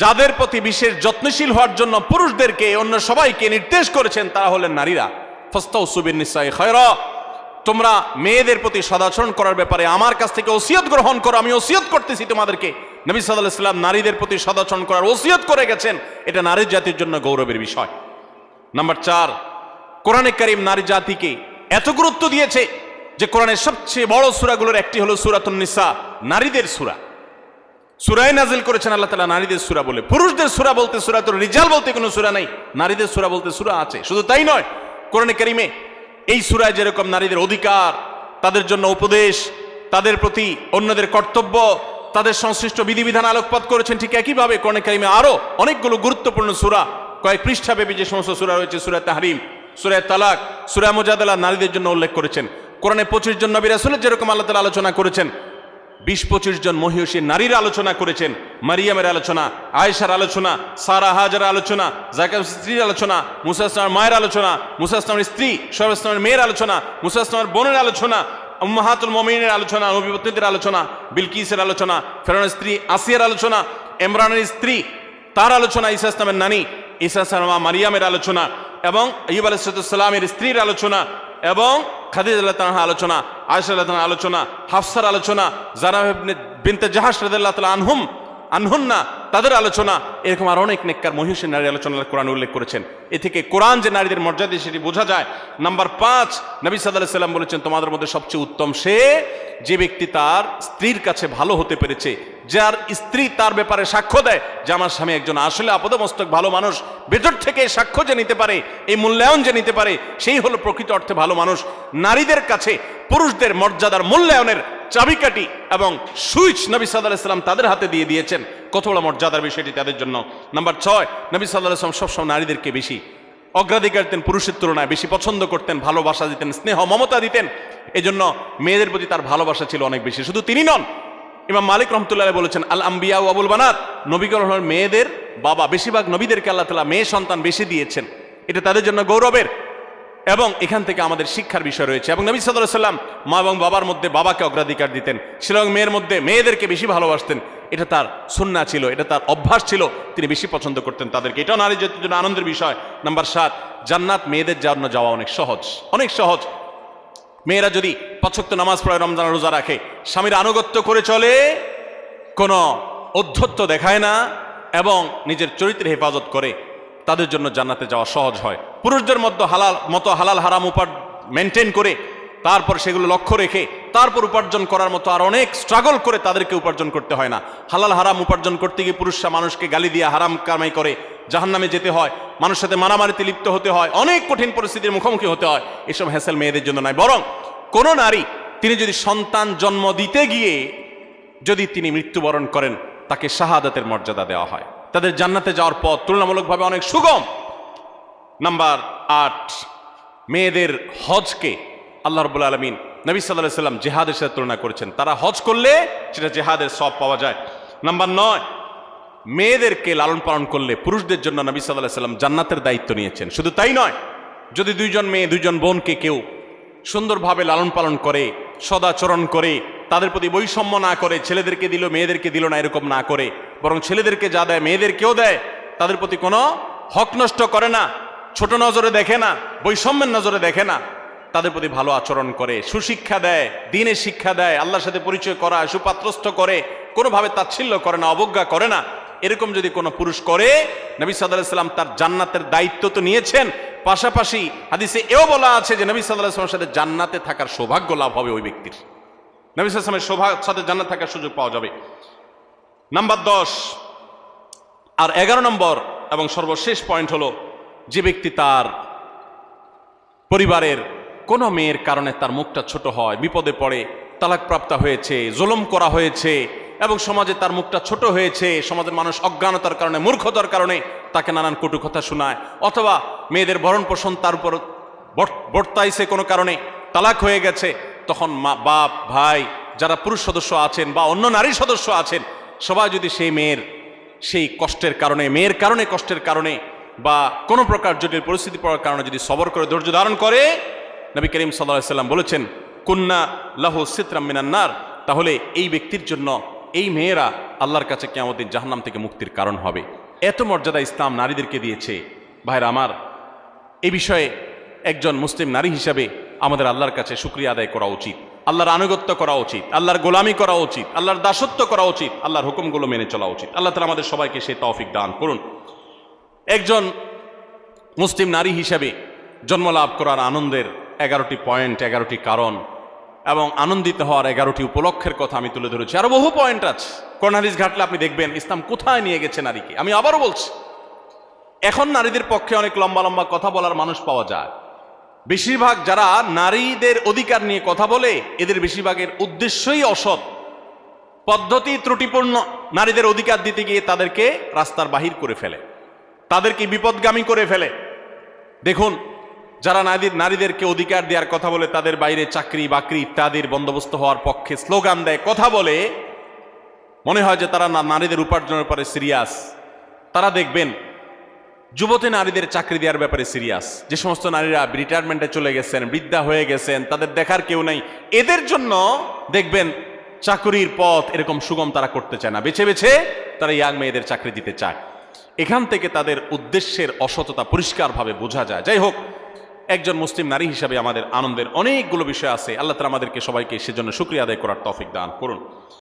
যাদের প্রতি বিশেষ যত্নশীল হওয়ার জন্য পুরুষদেরকে অন্য সবাইকে নির্দেশ করেছেন, তারা হলেন নারীরা। ফাস্তাউসু বিন-নিসাই খায়রা, তোমরা মেয়েদের প্রতি সদাচরণ করার ব্যাপারে আমার কাছ থেকে ওসিয়ত গ্রহণ করো, আমি ওসিয়ত করতেছি তোমাদেরকে। নবী সাল্লাল্লাহু আলাইহি সাল্লাম নারীদের প্রতি সদাচরণ করার ওসিয়ত করে গেছেন, এটা নারী জাতির জন্য গৌরবের বিষয়। নাম্বার 4, কোরআনে কারীম নারী জাতিকে এত গুরুত্ব দিয়েছে যে কোরআনের সবচেয়ে বড় সূরাগুলোর একটি হলো সূরাতুন নিসা, নারীদের সূরা। সূরায়ে নাজিল করেছেন আল্লাহ তাআলা নারীদের সূরা বলে। পুরুষদের সূরা বলতে সূরাতুর রিজাল বলতে কোনো সূরা নাই, নারীদের সূরা বলতে সূরা আছে। শুধু তাই নয়, কোরআনে কারীমে এই সূরায় যেরকম নারীদের অধিকার, তাদের জন্য উপদেশ, তাদের প্রতি অন্যদের কর্তব্য, তাদের সংশ্লিষ্ট বিধিবিধান আলোকপাত করেছেন, ঠিক একইভাবে কোরআনে কারীমে আরো অনেকগুলো গুরুত্বপূর্ণ সূরা, কয়েক পৃষ্ঠাব্যাপী যে সমস্ত সূরা রয়েছে, সূরা তাহরিম, সূরা তালাক, সূরা মুজাদালা নারীদের জন্য উল্লেখ করেছেন। কোরআনে 25 জন নবী রাসূলের যেরকম আল্লাহ তাআলা আলোচনা করেছেন, 20-25 জন মহিষী নারীর আলোচনা করেছেন। মারিয়ামের আলোচনা, আয়েশার আলোচনা, সারা হাজারের আলোচনা, যাকারিয়ার স্ত্রীর আলোচনা, মুসা ইসলামের মায়ের আলোচনা, মুসা ইসলামের স্ত্রী শুআয়ব ইসলামের মেয়ের আলোচনা, মুসা ইসলামের বোনের আলোচনা, উম্মাহাতুল মুমিনিনের আলোচনা, নবীপতিদের আলোচনা, বিলকিসের আলোচনা, ফেরাউনের স্ত্রী আসিয়ার আলোচনা, ইমরানের স্ত্রী তার আলোচনা, ঈসা ইসলামের নানী ঈসা ইসলামের মা মারিয়ামের আলোচনা, এবং আইয়ুব আলাইহিস সালামের স্ত্রীর আলোচনা, এবং খাদিজা রাদিয়াল্লাহু তাআলা আলোচনা, আয়েশা রাদিয়াল্লাহু তাআলা আলোচনা, হাফসার আলোচনা, যারাব বিনতে জাহাশ রাদিয়াল্লাহু তাআলা আনহুন্না তাদের আলোচনা, এরকম আর অনেক নেককার মহিষী নারীর আলোচনা কোরআন উল্লেখ করেছেন। এ থেকে কোরআন যে নারীদের মর্যাদা সেটি বোঝা যায়। নাম্বার 5, নবী সাল্লাল্লাহু আলাইহি সাল্লাম বলেছেন, তোমাদের মধ্যে সবচেয়ে উত্তম সে যে ব্যক্তি তার স্ত্রীর কাছে ভালো হতে পেরেছে, যার স্ত্রী তার ব্যাপারে সাক্ষ্য দেয় যে আমার স্বামী একজন আসলে আপাদমস্তক ভালো মানুষ, ভেতর থেকে সাক্ষ্য যে নিতে পারে, এই মূল্যায়ন যে নিতে পারে, সেই হলো প্রকৃত অর্থে ভালো মানুষ। নারীদের কাছে পুরুষদের মর্যাদার মূল্যায়নের চাবিকাঠি এবং সুইচ নবী সাল্লাল্লাহু আলাইহি সাল্লাম তাদের হাতে দিয়ে দিয়েছেন। কত বড় মর্যাদার বিষয়টি তাদের জন্য। নাম্বার 6, নবী সাল্লাল্লাহু আলাইহি সাল্লাম সবসময় নারীদেরকে বেশি অগ্রাধিকার দিতেন, পুরুষের তুলনায় বেশি পছন্দ করতেন, ভালোবাসা দিতেন, স্নেহ মমতা দিতেন। এজন্য মেয়েদের প্রতি তার ভালোবাসা ছিল অনেক বেশি। শুধু তিনি নন, ইমাম মালিক রাহমাতুল্লাহ আলাইহি বলেছেন, আল আম্বিয়া ওয়া আবুল বানাত, নবীগণ হলেন মেয়েদের বাবা। বেশিরভাগ নবীদেরকে আল্লাহ তাআলা মেয়ে সন্তান বেশি দিয়েছেন, এটা তাদের জন্য গৌরবের। এবং এখান থেকে আমাদের শিক্ষার বিষয় রয়েছে। এবং নবী সাল্লাল্লাহু আলাইহি সাল্লাম মা এবং বাবার মধ্যে বাবাকে অগ্রাধিকার দিতেন, এবং মেয়ের মধ্যে মেয়েদেরকে বেশি ভালোবাসতেন। এটা তার সুন্নাহ ছিল, এটা তার অভ্যাস ছিল, তিনি বেশি পছন্দ করতেন তাদেরকে। এটাও নারী জাতির জন্য আনন্দের বিষয়। নাম্বার 7, জান্নাত মেয়েদের জন্য যাওয়া অনেক সহজ, অনেক সহজ। মেয়েরা যদি 5 ওয়াক্ত নামাজ পড়ে, রমজান রোজা রাখে, স্বামীর আনুগত্য করে চলে, কোনো ঔদ্ধত্য দেখায় না, এবং নিজের চরিত্রের হেফাজত করে, তাদের জন্য জান্নাতে যাওয়া সহজ হয়। পুরুষদের মধ্যে হালাল হারাম মেনটেন করে, তারপর সেগুলো লক্ষ্য রেখে তারপর উপার্জন করার মতো আর অনেক স্ট্রাগল করে তাদেরকে উপার্জন করতে হয় না। হালাল হারাম উপার্জন করতে গিয়ে পুরুষরা মানুষকে গালি দিয়ে হারাম কামাই করে জাহান্নামে যেতে হয়, মানুষের সাথে মারামারিতে লিপ্ত হতে হয়, অনেক কঠিন পরিস্থিতির মুখোমুখি হতে হয়। এসব হ্যাসেল মেয়েদের জন্য নয়। বরং কোন নারী তিনি যদি সন্তান জন্ম দিতে গিয়ে যদি তিনি মৃত্যুবরণ করেন, তাকে শাহাদাতের মর্যাদা দেওয়া হয়, তাদের জান্নাতে যাওয়ার পথ তুলনামূলকভাবে অনেক সুগম। নাম্বার 8, মেয়েদের হজকে আল্লাহ রাব্বুল আলামিন নবী সাল্লাল্লাহু আলাইহি সাল্লাম জিহাদের সাথে তুলনা করেছেন। তারা হজ করলে সেটা জিহাদের সওয়াব পাওয়া যায়। নাম্বার 9, মেয়েদেরকে লালন পালন করলে পুরুষদের জন্য নবী সাল্লাল্লাহু আলাইহি সাল্লাম জান্নাতের দায়িত্ব নিয়েছেন। শুধু তাই নয়, যদি 2 জন মেয়ে 2 জন বোনকে কেউ সুন্দরভাবে লালন পালন করে, সদাচরণ করে, তাদের প্রতি বৈষম্য না করে, ছেলেদেরকে দিল মেয়েদেরকে দিল না এরকম না করে, বরং ছেলেদেরকে যা দেয় মেয়েদেরকেও দেয়, তাদের প্রতি কোনো হক নষ্ট করে না, ছোট নজরে দেখে না, বৈষম্যের নজরে দেখে না, তাদের প্রতি ভালো আচরণ করে, সুশিক্ষা দেয়, দ্বীনের শিক্ষা দেয়, আল্লাহর সাথে পরিচয় করা, সুপাত্রস্থ করে, কোনোভাবে তাচ্ছিল্য করে না, অবজ্ঞা করে না, এরকম যদি কোনো পুরুষ করে, নবী সাল্লাল্লাহু আলাইহি ওয়াসাল্লাম তার জান্নাতের দায়িত্ব তো নিয়েছেন, পাশাপাশি হাদিসে এও বলা আছে যে নবী সাল্লাল্লাহু আলাইহি ওয়াসাল্লামের সাথে জান্নাতে থাকার সৌভাগ্য লাভ হবে ওই ব্যক্তির। নবী সাল্লাল্লাহু আলাইহি ওয়াসাল্লামের সাথে জান্নাত থাকার সুযোগ পাওয়া যাবে। নাম্বার 10 আর 11 নম্বর এবং সর্বশেষ পয়েন্ট হলো, যে ব্যক্তি তার পরিবারের কোনো মেয়ের কারণে তার মুখটা ছোট হয়, বিপদে পড়ে, তালাকপ্রাপ্ত হয়েছে, জুলুম করা হয়েছে এবং সমাজে তার মুখটা ছোট হয়েছে, সমাজের মানুষ অজ্ঞানতার কারণে, মূর্খতার কারণে তাকে নানান কটু কথা শোনায়, অথবা মেয়েদের ভরণ পোষণ তার উপর বর্তাইছে কোনো কারণে, তালাক হয়ে গেছে, তখন মা, বাপ, ভাই, যারা পুরুষ সদস্য আছেন বা অন্য নারী সদস্য আছেন, সবাই যদি সেই মেয়ের সেই কষ্টের কারণে, মেয়ের কারণে, কষ্টের কারণে বা কোনো প্রকার জটিল পরিস্থিতি পড়ার কারণে যদি সবর করে ধৈর্য ধারণ করে, নবী করিম সাল্লাল্লাহু আলাইহি ওয়াসাল্লাম বলেছেন কুন্না লাহু সিতরাম মিনান নার, তাহলে এই ব্যক্তির জন্য এই মেয়েরা আল্লাহর কাছে কিয়ামতের দিন জাহান্নাম থেকে মুক্তির কারণ হবে। এত মর্যাদা ইসলাম নারীদেরকে দিয়েছে। ভাইরা আমার, এই বিষয়ে একজন মুসলিম নারী হিসাবে আমাদের আল্লাহর কাছে শুকরিয়া আদায় করা উচিত, আল্লাহর আনুগত্য করা উচিত, আল্লাহর গোলামি করা উচিত, আল্লাহর দাসত্ব করা উচিত, আল্লাহর হুকুমগুলো মেনে চলা উচিত। আল্লাহ তাআলা আমাদের সবাইকে সেই তৌফিক দান করুন। একজন মুসলিম নারী হিসাবে জন্ম লাভ করার আনন্দের 11টি পয়েন্ট, 11টি কারণ এবং আনন্দিত হওয়ার 11টি উপলক্ষের কথা আমি তুলে ধরেছি। আরো বহু পয়েন্ট আছে, কোরআন হাদিস ঘাটলে আপনি দেখবেন ইসলাম কোথায় নিয়ে গেছে নারীকে। আমি আবারও বলছি, এখন নারীদের পক্ষে অনেক লম্বা লম্বা কথা বলার মানুষ পাওয়া যায়। বেশিরভাগ যারা নারীদের অধিকার নিয়ে কথা বলে, এদের বেশিরভাগের উদ্দেশ্যই অসৎ, পদ্ধতি ত্রুটিপূর্ণ। নারীদের অধিকার দিতে গিয়ে তাদেরকে রাস্তার বাহির করে ফেলে, তাদেরকে বিপদগামী করে ফেলে। দেখুন, যারা নারীদেরকে অধিকার দেওয়ার কথা বলে, তাদের বাইরে চাকরি বাকরি ইত্যাদির বন্দোবস্ত হওয়ার পক্ষে স্লোগান দেয়, কথা বলে, মনে হয় যে তারা নারীদের উপার্জনের পরে সিরিয়াস। তারা দেখবেন যুবতী নারীদের চাকরি দেওয়ার ব্যাপারে সিরিয়াস। যে সমস্ত নারীরা রিটায়ারমেন্টে চলে গেছেন, বৃদ্ধা হয়ে গেছেন, তাদের দেখার কেউ নাই, এদের জন্য দেখবেন চাকরির পথ এরকম সুগম তারা করতে চায় না, বেছে বেছে তারা ইয়াং মেয়েদের চাকরি দিতে চায়। এখান থেকে তাদের উদ্দেশ্যের অসততা পরিষ্কারভাবে বোঝা যায়। যাই হোক, একজন মুসলিম নারী হিসাবে আমাদের আনন্দের অনেকগুলো বিষয় আছে। আল্লাহ তাআলা আমাদেরকে সবাইকে সেজন্য শুকরিয়া আদায় করার তৌফিক দান করুন।